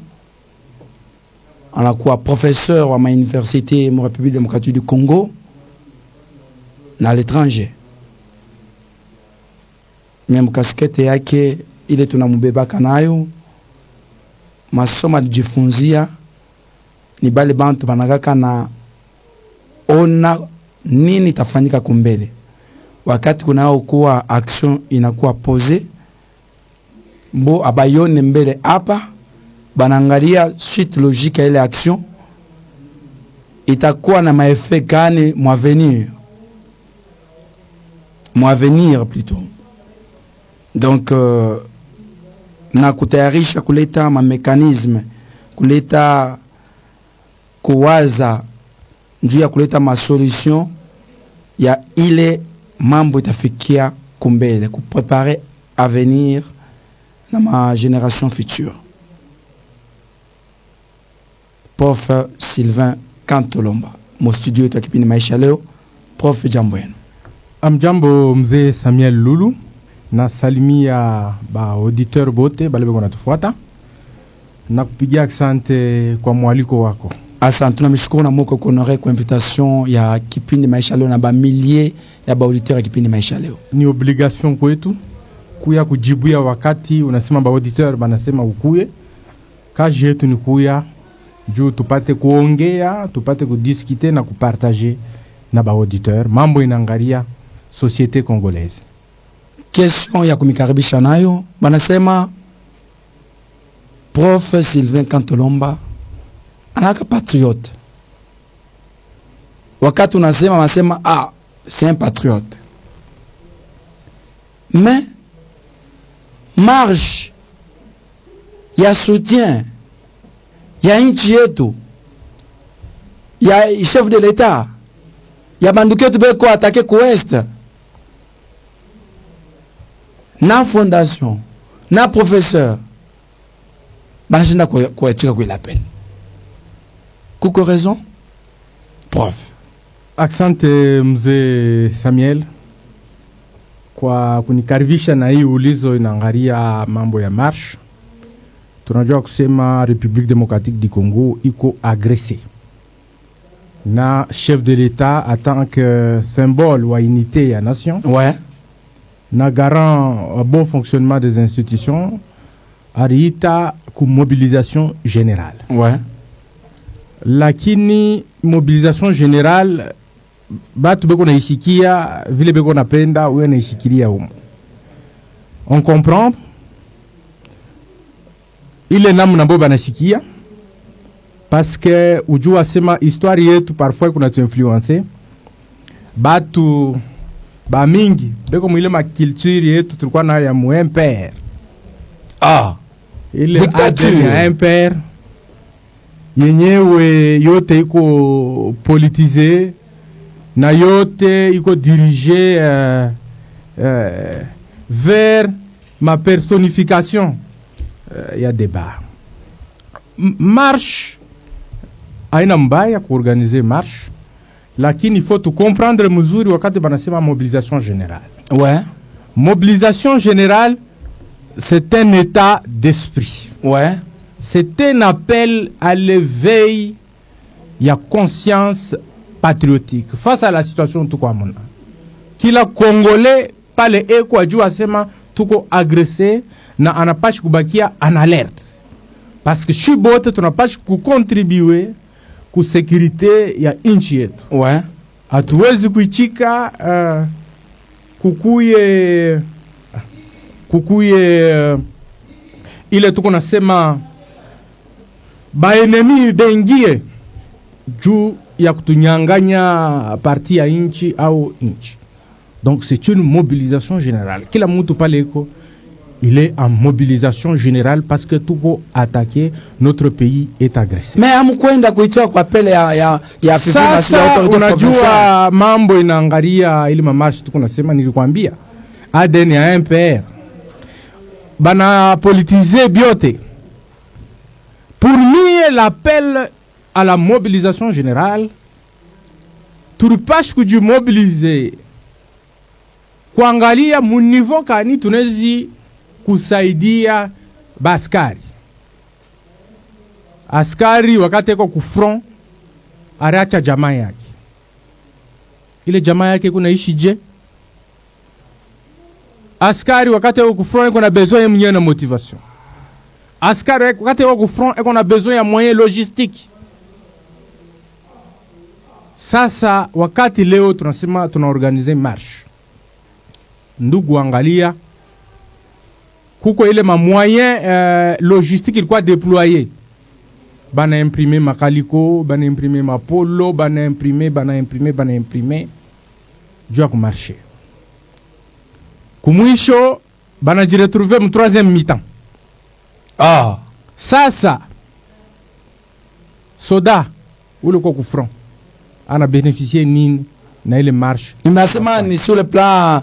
Anakuwa professeur wa université mu République démocratique du Congo na l'étranger. Même kaskete yake ile tunamubebaka nayo masomo alijifunzia ni bale bantu banagaka na ona nini tafanyika kumbele wakati kunao kuwa action inakuwa pose mbo abayone mbele hapa banangalia suite logique ya ile action itakuwa na maeffet gani mu avenir plutôt. Donc na kutayarisha kuleta mamekanisme, kuleta kuwaza njuu ya kuleta masolution ya ile mambo itafikia kumbele, kuprepare avenir na ma génération future. Prof Sylvain Kantolomba, mo studio yetu ya kipindi maisha leo. Prof, jambo yenu. Amjambo mzee Samuel Lulu, na salimia ba auditeur bote bale beko natufuata na kupigia asante kwa mwaliko wako. Asante, tunamshukuru na Mungu kwa honore kwa invitation ya kipindi maisha leo na ba milliers ya ba auditeur ya kipindi maisha leo. Ni obligation kwetu kuya kujibuya wakati unasema ba auditeur banasema ukuye. Kazi yetu ni kuya juu tupate kuongea, tupate kudiskite na kupartager na ba auditeur mambo inangaria société congolaise. Question ya kumikaribisha nayo banasema Prof Sylvain Kantolomba anaka patriote. Wakati unasema wanasema c'est un patriote. Mais marche ya soutien ya nchi yetu ya chef de l'État ya banduki yetu beko atake ku West na fondation na professeur banashinda kuetika kwa l'appel. Kuko raison? Prof. Asante mzee Samuel kwa kunikaribisha na hii ulizo inangaria mambo ya marche. Tunajua kusema République démocratique du Congo iko agressé na chef de l'État en tant que symbole ou unité ya nation. Ouais. Na garant bon fonctionnement des institutions ariita ku mobilisation générale. Ouais. Lakini mobilisation générale batu beko na ishikia vile beko napenda uwe na ishikilia humo. On comprend ile namna ambayo banashikia parce que ujua sema histoire yetu parfois kuna tu influencer batu ba mingi beko mwile ma culture yetu tulikuwa nayo ya muempere ile dictature ya empire yenyewe yote iko politize na yote iko dirigé vers ma personnification ya débat. Marche haina mbaya kuorganize marche, lakini il faut tu comprendre mzuri wakati banasema mobilisation générale. Ouais. Mobilisation générale, c'est un état d'esprit. Ouais. C'est un appel à l'éveil, il y a conscience patriotique face à la situation tuko amona. Kila Congolais pale eko ajua sema tuko agressé na anapashi kubakia en alerte. Parce que shibote tunapashi kucontribuer ku sécurité ya inchi yetu. Ouais. Hatuwezi kuichika kukuye ile tuko nasema ba enemy bengie juu ya kutunyanganya parti ya inchi au inchi. Donc c'est une mobilisation générale. Kila mtu pale iko il est en mobilisation générale parce que tout pour attaquer notre pays est agressé. Mais amkwenda kuitoa kwa pele ya FIFA sasa unajua mambo inaangalia ili mamarshi tuko nasema nilikwambia ADN ya MPR bana politiser biote. Pour nous l'appel à la mobilisation générale tulipashi kujimobiliser kuangalia mu niveau kani tunezi kusaidia baskari. Askari wakati eko kufront aracha jamaa yake. Ile jamaa yake kuna ishi je? Askari wakati eko kufront eko na besoin mwenye na motivation. Askari wakati eko kufront eko na besoin ya moyen logistique. Sasa wakati leo tunasema tunaorganize marche. Ndugu angalia kuko ile ma moyen logistique ilikuwa déployé. Bana imprimer makaliko, bana imprimer mapolo, bana imprimer juu ya kumarche. Kumwisho bana jiretrouver mu troisième mi-temps. Ah, sasa soda ule kwa kufront ana bénéficier nini na ile marche? Nasema ni sur le plan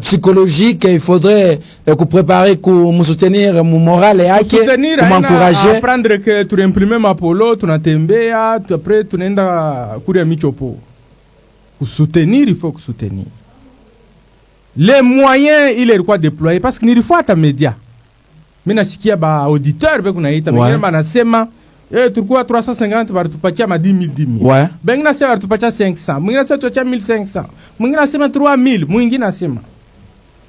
psychologique, il faudrait préparer ku soutenir mu moral yake, m'encourager. Apprendre que tu imprimer mapolo, tunatembea, après tunaenda kuria michopo. Ku soutenir, il faut que soutenir. Les moyens il est quoi déployer parce que il faut ta média. Mimi nasikia ba auditeur be kunaita mimi banasema tulikuwa 350 baritupatia ma 10,000. Ouais. Bengine nasema baritupatia 500, mwingine nasema tuacha 1500, mwingine nasema 3000, mwingine nasema.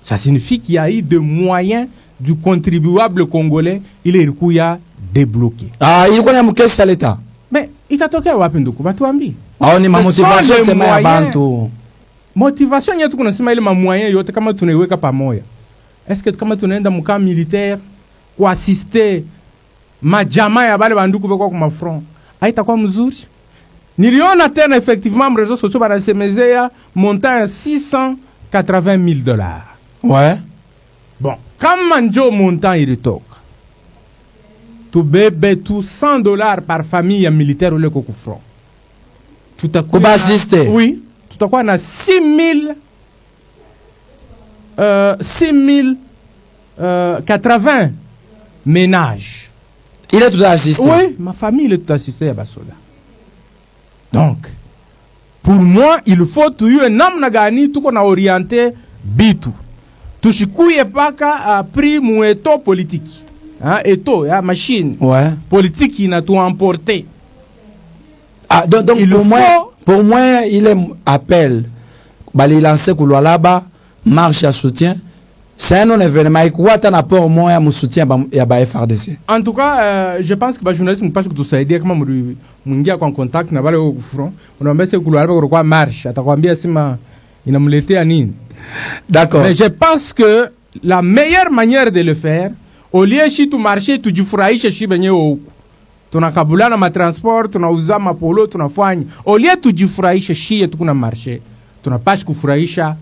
Ça signifie qu'il y a eu des moyens du contribuable congolais il est kuya débloqué. Ah, il connaît mkesi ya leta. Mais itatokea wapi ndugu? Batuambi. Ah, ni motivation sema ya bantu. Motivation yetu kunasema ile ma moyens yote kama tunaiweka pamoja. Est-ce que kama tunaenda mkaa militaire kuassister majamaa ya bale banduku beko kwa front haitakuwa mzuri? Niliona tena effectivement les réseaux sociaux banasemezea montant $680,000. Ouais. Bon, kama njo montant ilitoka tubebe tu $100 par famille ya militaire ule kwa front, tutakuwa kuba assister. Oui, tutakuwa na 6,080 ménages. Il est tout assisté. Oui, ma famille est tout assistée à Basoda. Donc, pour moi, il faut tuyo namna gani tuko na orienté bitu. Tushikuye paka prix mueto politique. Hein, eto ya machine. Ouais. Politique qui n'a tout emporté. Ah, donc pour moi, il est appel. Bali lancé ku Lualaba marche à soutien. C'est un événement qui a apport moi à soutien à FRDC. En tout cas, je pense que les journalistes ne peuvent pas tout aider comment mungia en contact na wale au front. On a mbese kuloalaba kwa marche atakwambia sema inamletea nini. D'accord. Mais je pense que la meilleure manière de le faire au lieu si tu marcher tu jifurahishe shi benye huko. Tunakabulana ma transport, tunauza mapolo, tunafanya. Au lieu tu jifurahishe shi tuko na marcher. Tunapaswa kufurahisha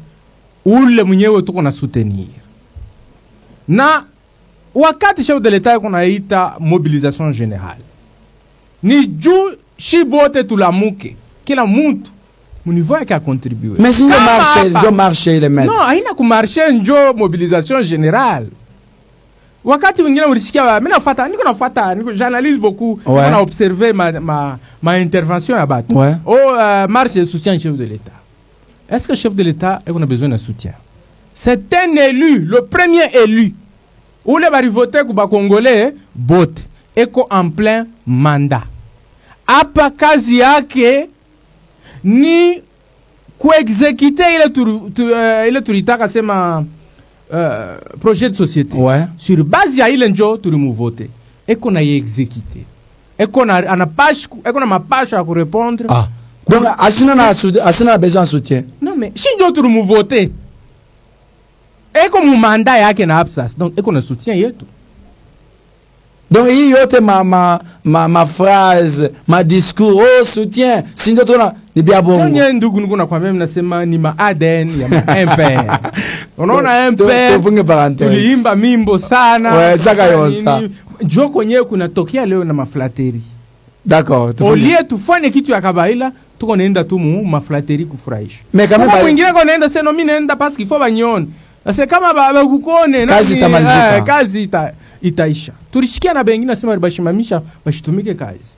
ule mwenyewe tuko na soutenir. Na wakati chef de l'État kunaita mobilisation générale ni juu shibote tulamuke kila mtu munivo yake akontribue. Mais si marché ile mettre. Non, haina kumarche njo mobilisation générale. Wakati wengine ulisikia mimi nafuata j'analyse beaucoup, on a observé ma intervention à batu. Marche de soutien chef de l'État. Est-ce que le chef de l'État a besoin d'un soutien? C'est un élu, le premier élu. Où les bari voter ku ba Congolais bote eko en plein mandat. Apa kazi yake ni kuexécuter ile tulitaka sema projet de société. Sur base ya ile njo tulimuvote. Eko na exécuter. Eko na mapasha ya kurepondre. Donc asina besoin de soutien. Non mais si njo tulimuvote. Eko mu mandat yake na absence. Donc eko na soutien yetu. Donc hii yote ma phrase, ma discours, soutien, si ndio tuna ni bia bongo. Nye ndugu ndugu na kwa mimi nasema ni ma ADN ya MPR. Unaona MPR tuliimba mimbo sana. Zaka yosa. Njoo kwenyewe kuna tokea leo na maflateri. D'accord. Olie tufanye kitu ya kabaila, tuko naenda tu mu maflateri kufurahisha. Mais kama mwingine ko naenda seno mimi naenda parce qu'il faut banyone. Sasa kama bakukone na kazi itaisha. Tulishikia na bengine nasema bashimamisha bashitumike kazi.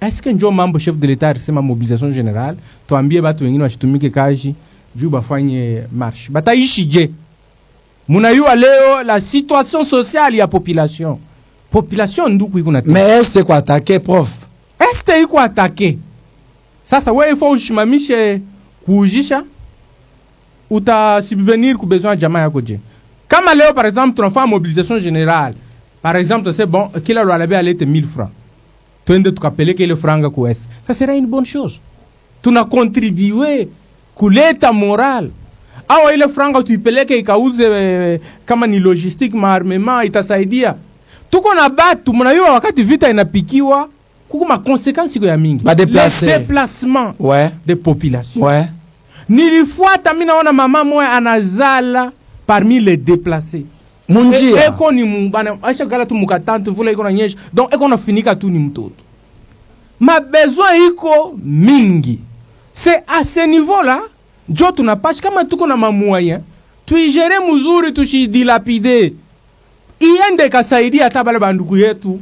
Est-ce que njo mambo chef de l'État sema mobilisation générale, tuambie batu wengine bashitumike kazi juu bafanye marche. Bataishi je? Munayua leo la situation sociale ya population. Population nduku iko na. Mais est-ce quoi attaquer prof? Est-ce iko attaquer? Sasa wewe faut ushimamishe kuujisha uta subvenir ku besoin jamaa yako je. Kama leo par exemple tunafanya mobilisation générale, par exemple c'est bon kila lwalabe alete 1000 francs, twende tukapeleke ile franga ku S, ça serait une bonne chose. Tuna contribuer kuleta moral. Awa ile franga tuipeleke ikauze kama ni logistique maarmement itasaidia. Tuko na batu mnayua wakati vita inapikiwa kuko ma conséquences ya mingi. Déplacement de population. Nilifuata mimi naona mama moya anazala parmi les déplacés. Munjia. Eko ni mbana aisha kala tu mukatante vula iko na nyesha. Donc eko nafinika tu ni mtoto. Ma besoin iko mingi. C'est à ce niveau-là, njo tunapashi kama tuko na mamoyen, tuigere mzuri tushidilapide. Iende kasaidia hata bale bandugu yetu.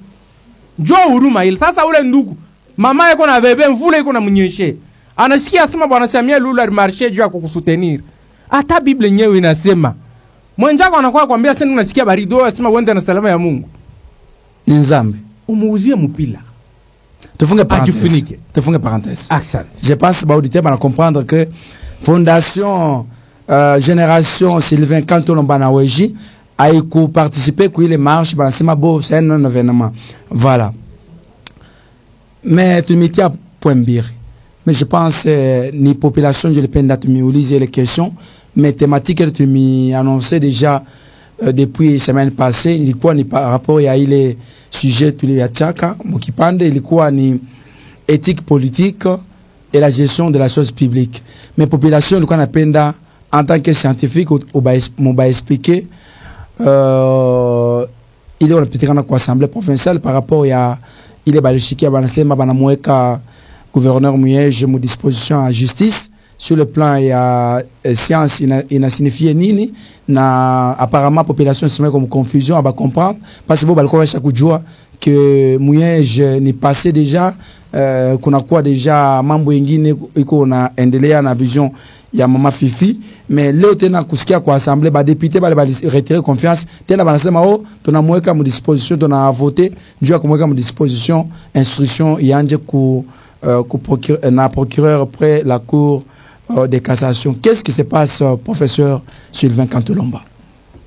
Njo huruma ile. Sasa ule ndugu, mama yako na bebe mvula iko na mnyeshe. Anasikia sema bwana Samia Lula alimarche juu ya kukusutenir. Hata Biblia yenyewe inasema. Mwenjako anakuwa kwambia sasa unasikia baridi wewe asema uende na salama ya Mungu. Ni nzambe. Umuuzie mpila. Tufunge parenthèse. Accent. Je pense ba auditeur va comprendre que Fondation Génération Sylvain Kantolomba na Weji a participer à les marches banasema bo c'est un événement. Voilà. Mais tu me tiens point bir. Mais je pense ni population je le peine d'atmiuliser les questions mais thématiques que tu m'as annoncé déjà depuis semaine passée ilikuwa ni par rapport à ile sujet tuliachaka mukipande ilikuwa ni éthique politique et la gestion de la chose publique mais population ilikuwa napenda en tant que scientifique on va expliquer ile unapitikana kwa assemblée provinciale par rapport à ile balishiki banasema banamweka gouverneur Muyege mu disposition à justice sur le plan ya science ina signifié nini na apparemment population se met comme confusion à comprendre parce que bo balikuwa basha kujua que Muyege ni passé déjà kuna kuwa déjà mambo mengine iko na endelea na vision ya mama Fifi mais leo tena kusikia kwa assemblée ba député bale retirer confiance tena banasema tunamweka mu disposition tuna voter njoo kumweka mu disposition instruction yanje ku procureur près la cour de cassation. Qu'est-ce qui se passe, professeur Sylvain Kantolomba?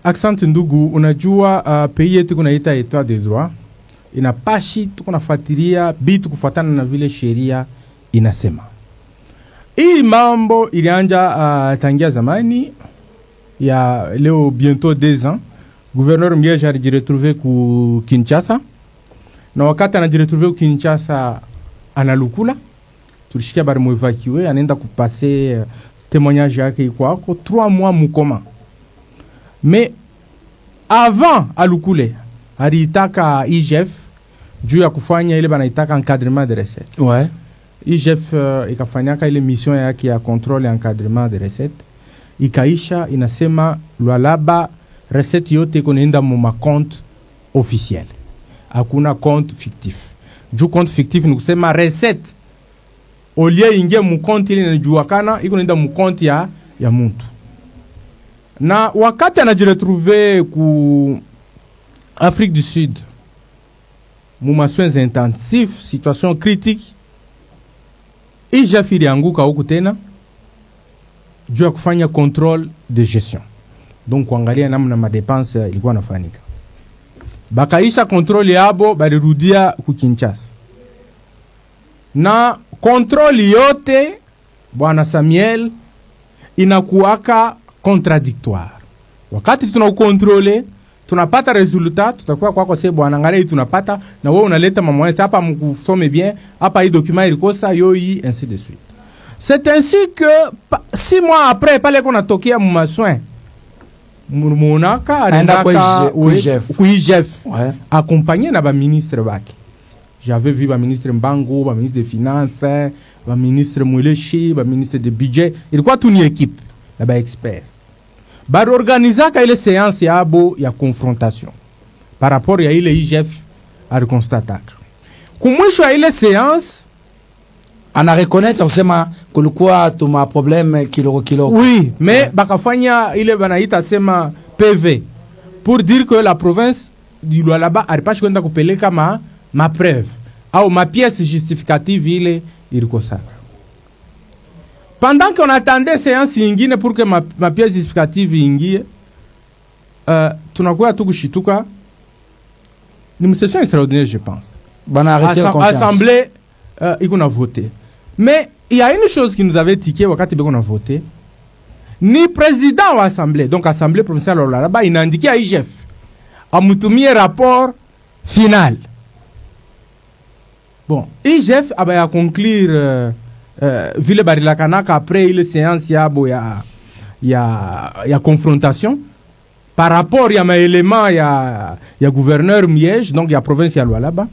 Accent ndugu, unajua pays yetu kunaita état de droit inapashi tukunafuatilia bitu kufuatana na vile sheria inasema. Hii mambo ilianja tangia zamani ya leo bientôt 2 ans. Gouverneur Muyege alijiretrouver ku Kinshasa na wakati anajiretrouver ku Kinshasa analukula tulishikia bari muevacuer anaenda kupasser témoignage yake kwako 3 mois mukoma mais avant alukule aliitaka IGF juu ya kufanya ile banaitaka encadrement de recettes IGF ikafanyaka ile mission yake ya contrôle et encadrement de recettes, ikaisha inasema Lualaba recette yote iko naenda mu compte officiel, hakuna compte fictif. Juu compte fictif ni kusema recette olie ingie mu compte ile inajuakana iko naenda mu compte ya mtu. Na wakati anajiretrouve ku Afrique du Sud mu soins intensifs, situation critique, IGF ilianguka huku tena juu ya kufanya contrôle de gestion, donc kuangalia namna madepense ilikuwa nafanyika. Bakaisha contrôle yabo balirudia ku Kinshasa, na contrôle yote bwana Samuel inakuwaka contradictoire. Wakati tunaukontrole tunapata resultat, tutakuwa kwako sasa bwana, angalia tunapata na wewe unaleta mamwezi hapa mkusome bien hapa, hii document ilikosa yoyi, ainsi de suite. C'est ainsi que 6 mois après pale kuna tokea mu soins munaka anaenda ku IGF accompagné na ba ministre baki. J'avais vu ba ministre Mbango, ba ministre des finances, ba ministre Mweleshi, ba ministre de budget, ilikuwa tu ni équipe na ba expert. Ba organizaka ile séance yabo ya confrontation par rapport ya ile IGF alikonstataka. Kumwisho ya ile séance ana reconnaître kusema kulikuwa tuma problème kiloko. Oui, mais bakafanya ile banaita sema PV pour dire que la province du Lualaba alipashi kwenda kupeleka ma preuve au ma pièce justificative ile ilikosaka. Pendant qu'on attendait séance ingine pour que ma pièce justificative ingie, tunakuwa tu kushituka ni une session extraordinaire, je pense. Bana arrêté la confiance. Assemblée iko na voté. Mais il y a une chose qui nous avait tiqué wakati beko na voté. Ni président wa assemblée, donc assemblée provinciale là-bas, il a indiqué à IGF amutumie rapport final. Bon, IGF a conclure vile barilakanaka après ile séance yabo ya confrontation par rapport ya maélément ya gouverneur Miège, donc ya province ya Lualaba.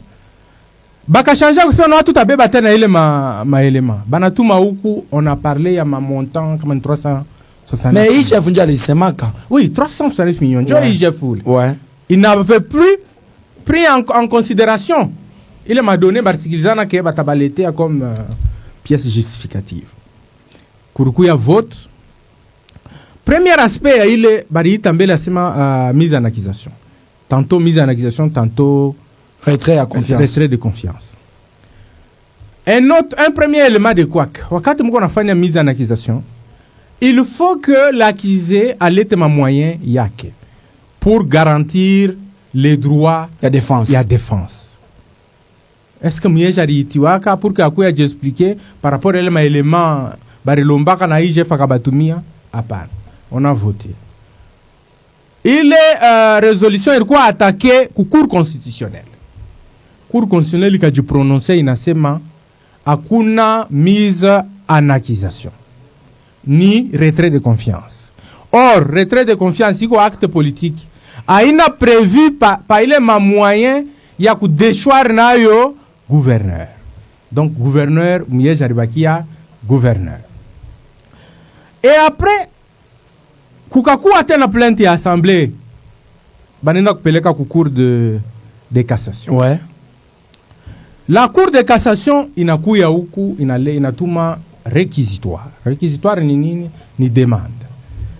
Baka changer kusema watu tabeba tena ile maélément. Banatuma huku on a parlé ya montant comme 360. Mais IGF ndio alisemaka. Oui, 360 millions. Ndio IGF. Ouais. Il n'avait plus pris en considération. Il m'a donné barsikilizana ke batabalete comme pièce justificative. Kuruku ya vote. Premier aspect ile bari tambela sema mise en accusation. Tantôt mise en accusation, tantôt retrait à confiance. Retrait de confiance. Un premier élément de couac. Wakati mko nafanya mise en accusation, il faut que l'accusé allait un moyen yake pour garantir les droits ya défense. Est-ce que Miège aliitiwaka pour que akuya j'expliquer par rapport à l'élément barilombaka na IGF akabatumia? Hapana. On a voté. Il est résolution ilikuwa attaqué ku cour constitutionnelle. Cour constitutionnelle ikaji prononcer inasema hakuna mise en accusation ni retrait de confiance. Or retrait de confiance iko acte politique. Aina prévu pa ile ma moyen ya ku déchoir nayo gouverneur. Donc gouverneur Miège alibakia gouverneur. Et après kukakuwa tena plainte ya assemblée banenda kupeleka ku cour de cassation. Ouais. La cour de cassation inakuya huku inatuma réquisitoire. Réquisitoire ni nini? Ni demande.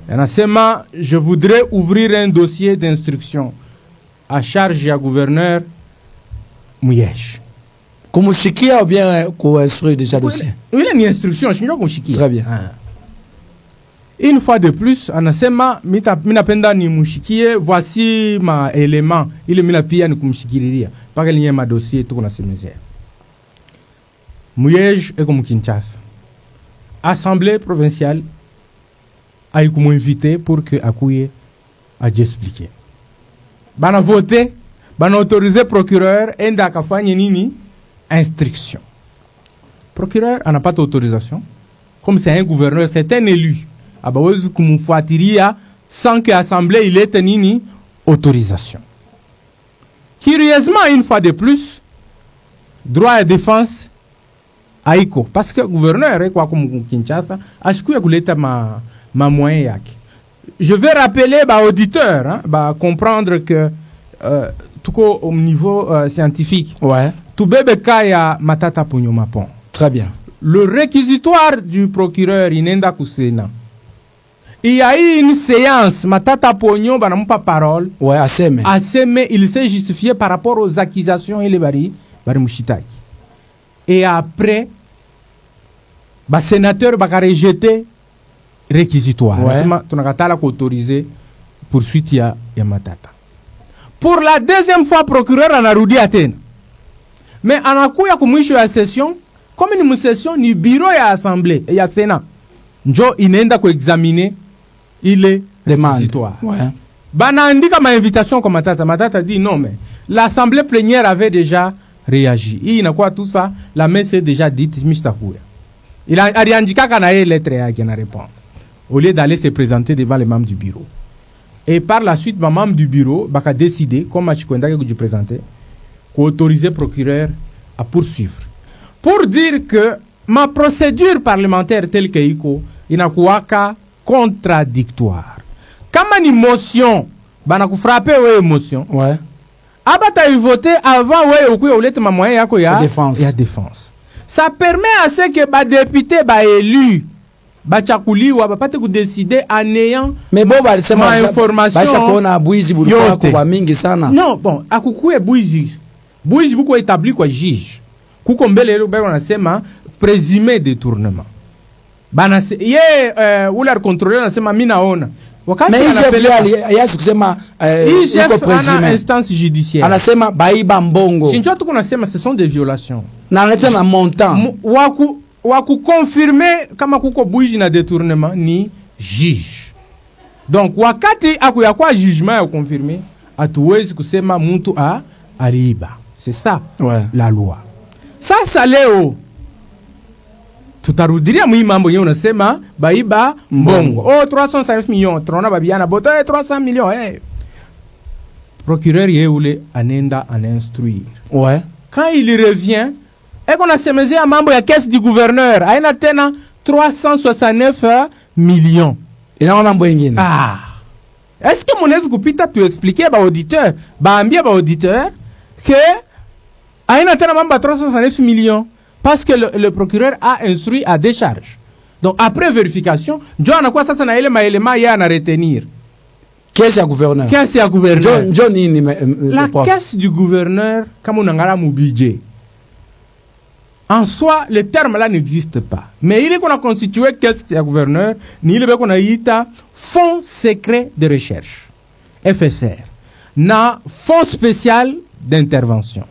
Anasema je voudrais ouvrir un dossier d'instruction à charge ya gouverneur Miège. Kumushikia ou bien instruire déjà dossier? Oui, ni instruction, je kumushikia. Très bien. Une fois de plus, anasema minapenda ni mushikie, voici ma élément. Ile mina pia ni kumshikiliria. Paka liye ma dossier tuko nasemezea. Miège eko Kinshasa. Assemblée provinciale a invité pour que akuye a expliquer. Bana voté, bana autorisé procureur enda akafanye nini? Instruction. Procureur n'a pas d'autorisation. Comme c'est un gouverneur, c'est un élu. Abawezi kumfuatilia sans que l'Assemblée il ait nini autorisation. Curieusement, une fois de plus, droit à défense haiko parce que gouverneur kwa Kinshasa ashikuya kuleta ma moyen yake. Je vais rappeler ba auditeur hein, ba comprendre que tuko au niveau scientifique. Ouais. Tubebe kaya Matata Ponyo Mapon. Très bien. Le réquisitoire du procureur inenda kusena. Il y a eu une séance, Matata Ponyo banamupa parole. Ouais, Aseme. Aseme, il s'est justifié par rapport aux accusations et les bari mushitaki. Et après, ba sénateur baka rejeté réquisitoire. Ouais. Tunakatala ko autoriser poursuite ya Matata. Pour la deuxième fois, procureur anarudi atena. Mais anakuya kumwisho ya session, comme ni session ni bureau ya assemblée ya Sénat. Njo inenda ko examiner ile réquisitoire. Ouais. Banaandika ma invitation kwa Matata. Matata dit non mais l'assemblée plénière avait déjà réagi. Il inakuwa tout ça, la main s'est déjà dite mistakuya. Il a ariandika kana ye lettre yake na répondre. Au lieu d'aller se présenter devant les membres du bureau. Et par la suite, ma membre du bureau baka décidé, comme Machikwenda que je présentais, qu'autoriser le procureur à poursuivre. Pour dire que ma procédure parlementaire telle que iko inakuwaka contradictoire. Kama ni motion, banakufrape we émotion. Ouais. Abata y voter avant we okuya ulete ma moyen yako ya défense. Ça permet à ce que ba député ba élu bachakuliwa bapate kudécider en ayant mais bon balisema information basha kuona bwizi bulikuwa kwa mingi sana. Non, bon, akukuwe bwizi buko établi kwa juge. Kuko mbele leo bwana anasema présumé détournement. Bana ule contrôleur anasema mimi naona. Wakati anapeleka yasi kusema iko présumé instance judiciaire. Anasema baiba mbongo. Sinjo tuko nasema ce sont des violations. Na analeta na montant. Waku confirmer kama kuko bwizi na détournement ni juge. Donc wakati akuyakwa jugement ya confirmer atuwezi kusema mtu aliiba. C'est ça la loi. Sasa leo tutarudilia mwi mambo yenyewe unasema baiba mbongo. 350 millions tunaona babiana boto 300 millions procureur yeule anenda aninstruire. Ouais. Quand il revient et qu'on a semezea mambo ya caisse du gouverneur aina tena 369 millions. Ina mambo ingine. Est-ce que mnaweza kupita tu expliquer ba auditeur, baambia ba auditeur que aina tena mambo 369 millions parce que le procureur a instruit à décharge. Donc après vérification, ndio anakuwa sasa na ile maelema yeye ana retenir. Caisse ya gouverneur. Caisse ya gouverneur. Ndio nini la caisse du gouverneur kama unangala mu budget. En soi, le terme là n'existe pas. Mais il est qu'on a constitué caisse ya gouverneur, ni il est qu'on a yita fonds secret de recherche. FSR. Na fonds spécial d'intervention.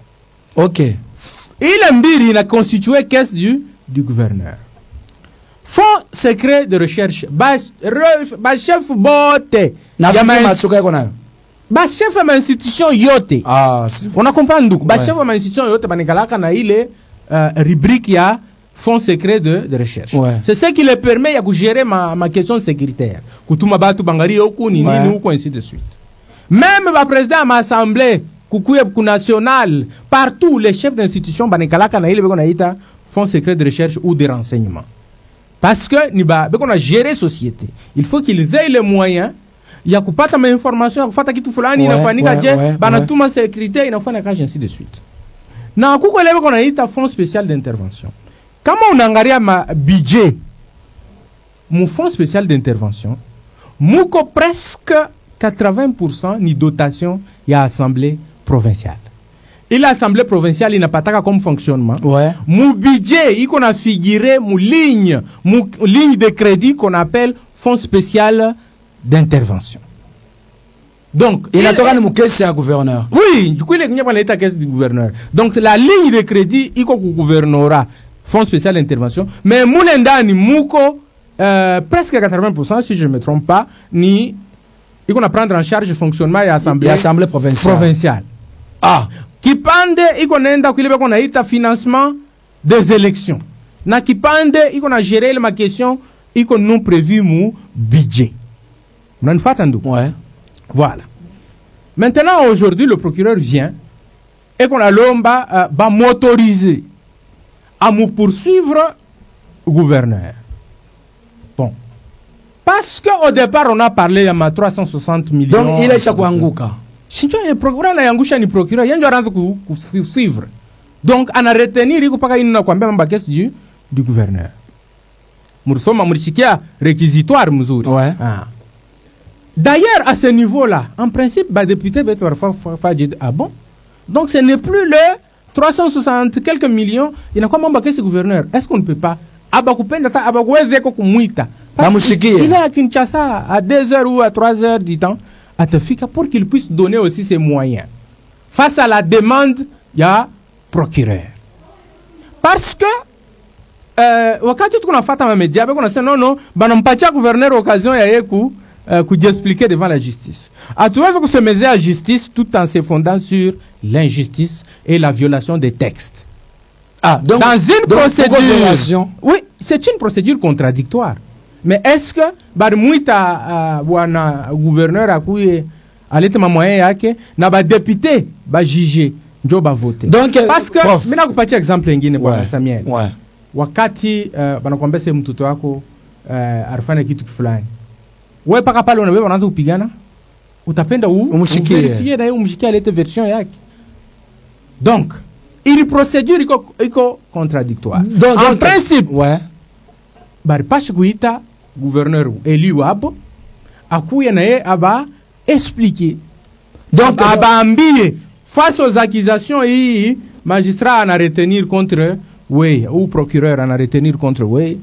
OK. Il a constitué caisse du gouverneur. Fonds secret de recherche. Ba chef bote. Na masuka yako nayo. Ba chef ma institution yote. On a compris nduku. Ba chef ma institution yote banikalaka na ile rubrique ya fonds secret de recherche. C'est ce qui le permet ya gérer ma question sécuritaire. Kutuma batu bangari yoku ni nini huko ainsi de suite. Même ba président ma assemblée kukuye ku national partout les chefs d'institution banikalaka na ile beko naita fonds secret de recherche ou de renseignement. Parce que ni ba beko na gérer société. Il faut qu'ils aient les moyens ya kupata ma information ya kufata kitu fulani inafanyika je banatuma sécurité inafanya kazi ainsi de suite. Na kuko leo beko naita fonds spécial d'intervention. Kama unaangalia ma budget mu fonds spécial d'intervention muko presque 80% ni dotation ya assemblée provinciale. Et l'assemblée provinciale inapataka comme fonctionnement. Mu budget iko na figurer mu ligne de crédit qu'on appelle fonds spécial d'intervention. Donc il a toka ni mu caisse ya gouverneur. Oui, du coup il est l'état caisse du gouverneur. Donc la ligne de crédit iko ku gouvernorat fonds spécial d'intervention, mais mulendani muko presque 80% si je ne me trompe pas ni il qu'on a prendre en charge le fonctionnement de l'assemblée provinciale. Kipande iko nenda kile beko naita financement des élections. Na kipande iko na gérer ma question iko non prévu mu budget. Mnanifata ndugu? Voilà. Maintenant aujourd'hui le procureur vient et qu'on a l'omba ba m'autoriser à me poursuivre gouverneur. Bon. Parce qu'au départ, on a parlé à 360 millions. Donc, il est chakuanguka. Si tu as un procureur, il y a un procureur, il y a un suivre. Donc, on a retenu, il y a un du gouverneur. Moursoma Mourchikia, réquisitoire, Mouzouri. Ouais. Ah. D'ailleurs, à ce niveau-là, en principe, le député va faire ah bon? Donc, ce n'est plus le 360 quelques millions. Il y a quoi, mon baquet, ce gouverneur? Est-ce qu'on ne peut pas? Il est à Kinshasa à 2h ou à 3h du temps à Tafika pour qu'il puisse donner aussi ses moyens. Face à la demande, il y a procureur. Parce que wakati tukuna fata ma media beko na sema non banampatia gouverneur occasion ya yeku kujiexpliquer devant la justice. Hatuwezi kusemezea justice tout en se fondant sur l'injustice et la violation des textes. Ah, donc, dans une procédure, oui, c'est une procédure contradictoire. Mais est-ce que Barmuita wana gouverneur akuye alete mamoyen yake na ba député ba juger ndio ba voter? Donc parce que mimi nakupatia exemple nyingine bwana Samuel. Ouais. Wakati banakwambia sema mtoto wako alifanya kitu fulani. Wewe paka pale unawewe unaanza kupigana, utapenda umshikie na yeye umshikie alete version yake. Donc une procédure iko contradictoire. En principe, bari pashi kuita gouverneur élu wabo akuye na yeye aba expliquer. Donc abaambie face aux accusations hii magistrat ana retenir contre oui ou procureur ana retenir contre oui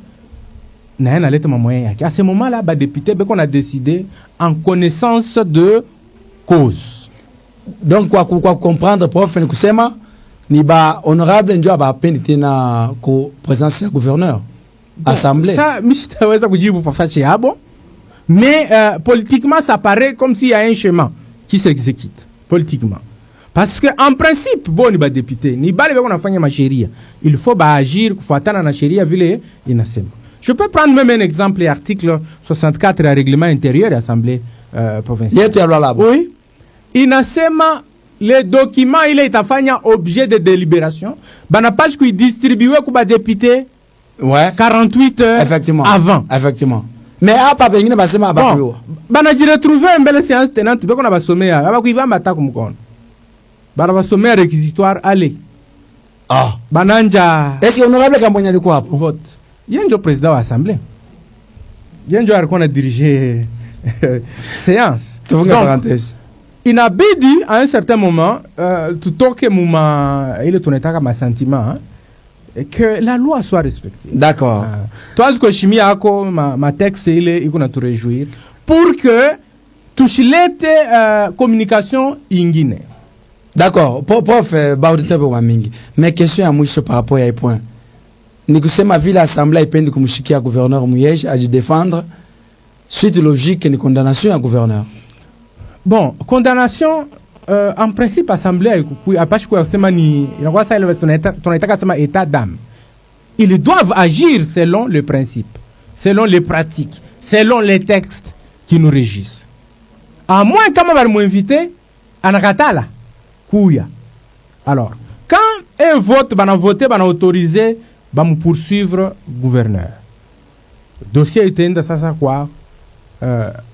na yeye analeta mamoyen yake. À ce moment-là, ba député beko na décidé en connaissance de cause. Donc kwa comprendre prof ni kusema ni ba honorable ndio ba pendi tena ko présence ya gouverneur assemblée. Ça msitaweza kujibu pafachi yabo, mais politiquement ça paraît comme s'il y a un schéma qui s'exécute politiquement. Parce que en principe bon ni ba député ni bale beko nafanya masheria, il faut ba agir kufuatana na sheria vile inasema. Je peux prendre même un exemple, l'article 64 du règlement intérieur de l'Assemblée provinciale. Oui. Inasema les documents il est afanya objet de délibération. Bana page qui distribué ku ba député 48 heures effectivement avant. Effectivement. Mais apa bengine basema abakuyo. Bana ji retrouver mbele séance tenante beko na basomea abakuiba matako mkono. Bana basomea réquisitoire aller. Ah, bananja. Est-ce que honorable Kambonya alikuwa hapo? Vote. Yenjo président de l'Assemblée. Yenjo alikuwa na diriger séance. Donc, parenthèse. Inabidi à un certain moment tutoke muma ile tunataka ma sentiment que la loi soit respectée. D'accord. Toi ce que chimie yako ma texte ile iko na tu réjouir pour que tushilete communication ingine. D'accord. Prof baudite kwa mingi. Mais question ya mwisho par rapport à point. Ni kusema vile assemblée ipendi kumshikia gouverneur Muyej aji défendre suite logique ni condamnation ya gouverneur. Bon, condamnation en principe assemblée apashi kwa kusema ni inakuwa sasa ile tunaitaka sema état d'âme. Ils doivent agir selon le principe, selon les pratiques, selon les textes qui nous régissent. À moins kama bali m'inviter anakatala kuya. Alors, quand un vote bana voter bana autoriser ba me poursuivre gouverneur. Dossier itaenda sasa kwa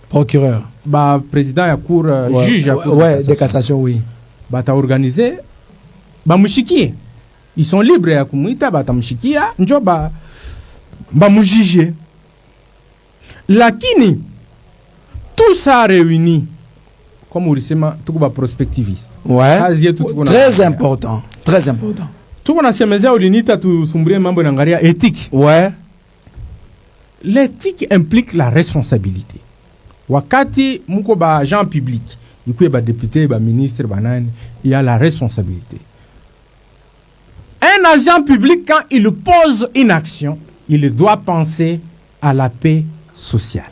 procureur. Ba président ya cour juge ya cour de cassation oui. Ba ta organiser ba mushikie. Ils sont libres ya kumuita ba ta mushikia njo ba mujije. Lakini tout ça réuni comme ulisema tuko ba prospectiviste. Ouais. Très important, très important. Tuko nasemezea ulinita tusumbulie mambo naangalia éthique. Ouais. L'éthique implique la responsabilité. Wakati muko ba agent public, ikuye ba député, ba ministre, ba nani, il y a la responsabilité. Un agent public quand il pose une action, il doit penser à la paix sociale.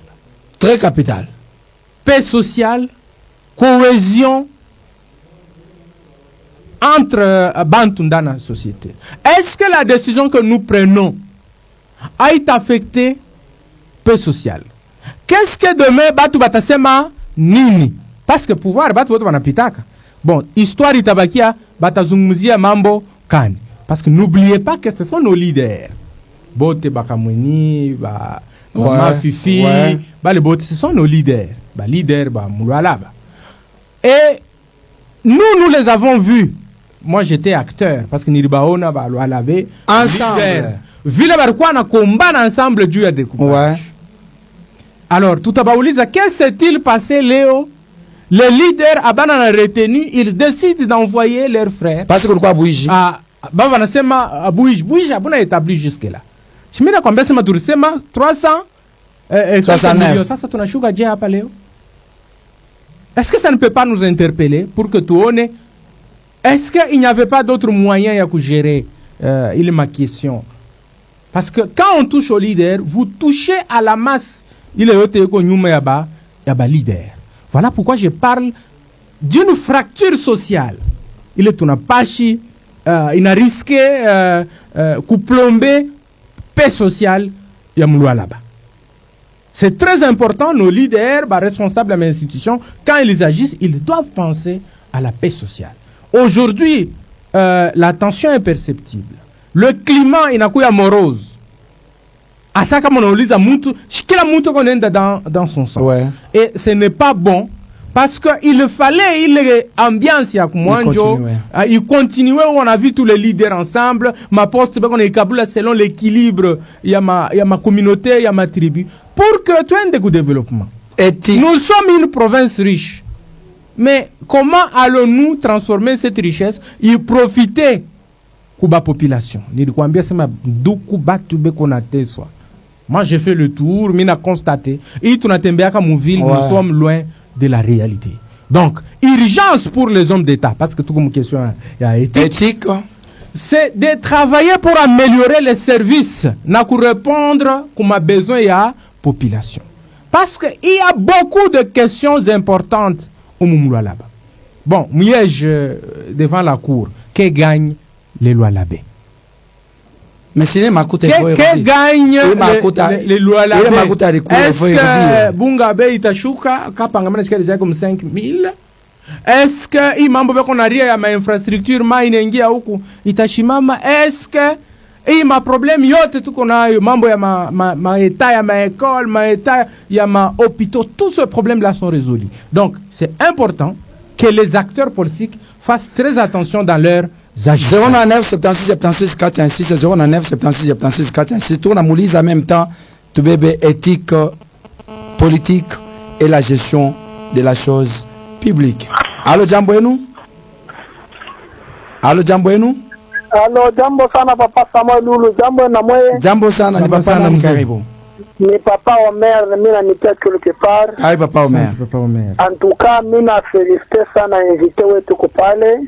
Très capital. Paix sociale, cohésion entre Bantu dans la société. Est-ce que la décision que nous prenons a été affectée paix sociale? Qu'est-ce que demain batu batasema nini? Parce que pouvoir batu wote wanapitaka. Bon, histoire itabakia batazungumzia mambo kani. Parce que n'oubliez pas que ce sont nos leaders. Bote Bakamweni, Mama Fifi, les Bote, ce sont nos leaders. Leaders, Moulalaba. Et nous les avons vus. Moi, j'étais acteur, parce que Niribaona, Lualabe, ensemble. Villa Barquan a combattu ensemble Dieu à découpage. Alors, tout à Baouliza, qu'est-ce qui s'est-il passé, Léo? Les leaders, Abanana retenu, ils décident d'envoyer leurs frères. Parce que quoi, Bouiji? Bavanasema, Bouiji, Abuna établi jusque-là. Je me dis combien c'est ma 300 millions. Ça, tu n'as pas déjà à Léo. Est-ce que ça ne peut pas nous interpeller pour que tu honnes? Est-ce qu'il n'y avait pas d'autres moyens à gérer? Il est ma question. Parce que quand on touche au leader, vous touchez à la masse. Il est autre que nous, yaba leader. Voilà pourquoi je parle d'une fracture sociale. Il est un pachi, il a risqué coup plombé paix sociale, yamloua là-bas. C'est très important, nos leaders, responsables de l'institution, quand ils agissent, ils doivent penser à la paix sociale. Aujourd'hui, la tension est perceptible. Le climat est morose. Attaque mon olisa mutu, kila mutu qu'on est dans son sang. Ouais. Et ce n'est pas bon parce que il fallait ambiance ya kumwanjo, il continuait où on a vu tous les leaders ensemble, ma poste on est Kaboul selon l'équilibre il y a ma communauté, il y a ma tribu pour que tu aies un développement. Nous sommes une province riche. Mais comment allons-nous transformer cette richesse et profiter de la population? Moi, j'ai fait le tour, mais j'ai constaté. Et nous sommes loin de la réalité. Donc, urgence pour les hommes d'État, parce que tout comme question éthique, c'est de travailler pour améliorer les services, pour répondre à besoin de la population. Parce qu'il y a beaucoup de questions importantes au Moumoula là-bas. Bon, Miège devant la cour, que gagnent les lois là-bas? Mais c'est que gagne les lois là? Est-ce que Bungabe itashuka kapanga déjà comme 5000? Est-ce que imambo beko na ria ya ma infrastructure ma inaingia huku itashimama? Est-ce que ma problème yote tuko nayo mambo ya ma état ya ma école, ma état ya ma hôpitaux, tous ces problèmes là sont résolus. Donc c'est important que les acteurs politiques fassent très attention dans leur 09 76 76 416 09 76 76 416 tourne à Moulise en même temps tout bébé éthique politique et la gestion de la chose publique. Allô jambo yenu? Allô jambo yenu? Allô jambo sana papa Samuel Lulu, jambo na mwe. Jambo sana ni papa na mkaribu. Ni papa Omer, mimi na nipia quelque part. Ai papa Omer. En tout cas, mimi na féliciter sana invité wetu kupale.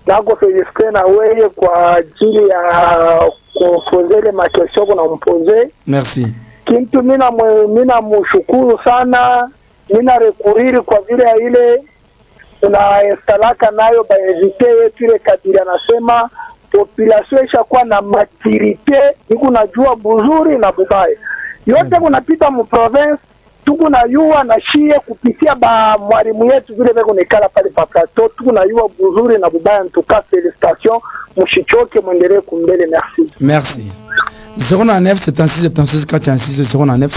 Nako féliciter na wewe kwa ajili ya kupoze ma question kuna mpoze. Merci. Kintu mina mshukuru sana, mina rekuriri kwa vile ya ile unaestalaka nayo ba invité wetu ile kadiri anasema population ishakuwa na maturité, iko najua buzuri na bubaya. Yote kunapita mu province tuko na yua na shie kupitia ba mwalimu yetu vile vile nekala pale pa plateau, tuko na yua buzuri na bubaya. En tout cas félicitations, mushichoke muendelee kumbele. Merci. Merci. 09 76 76 406 09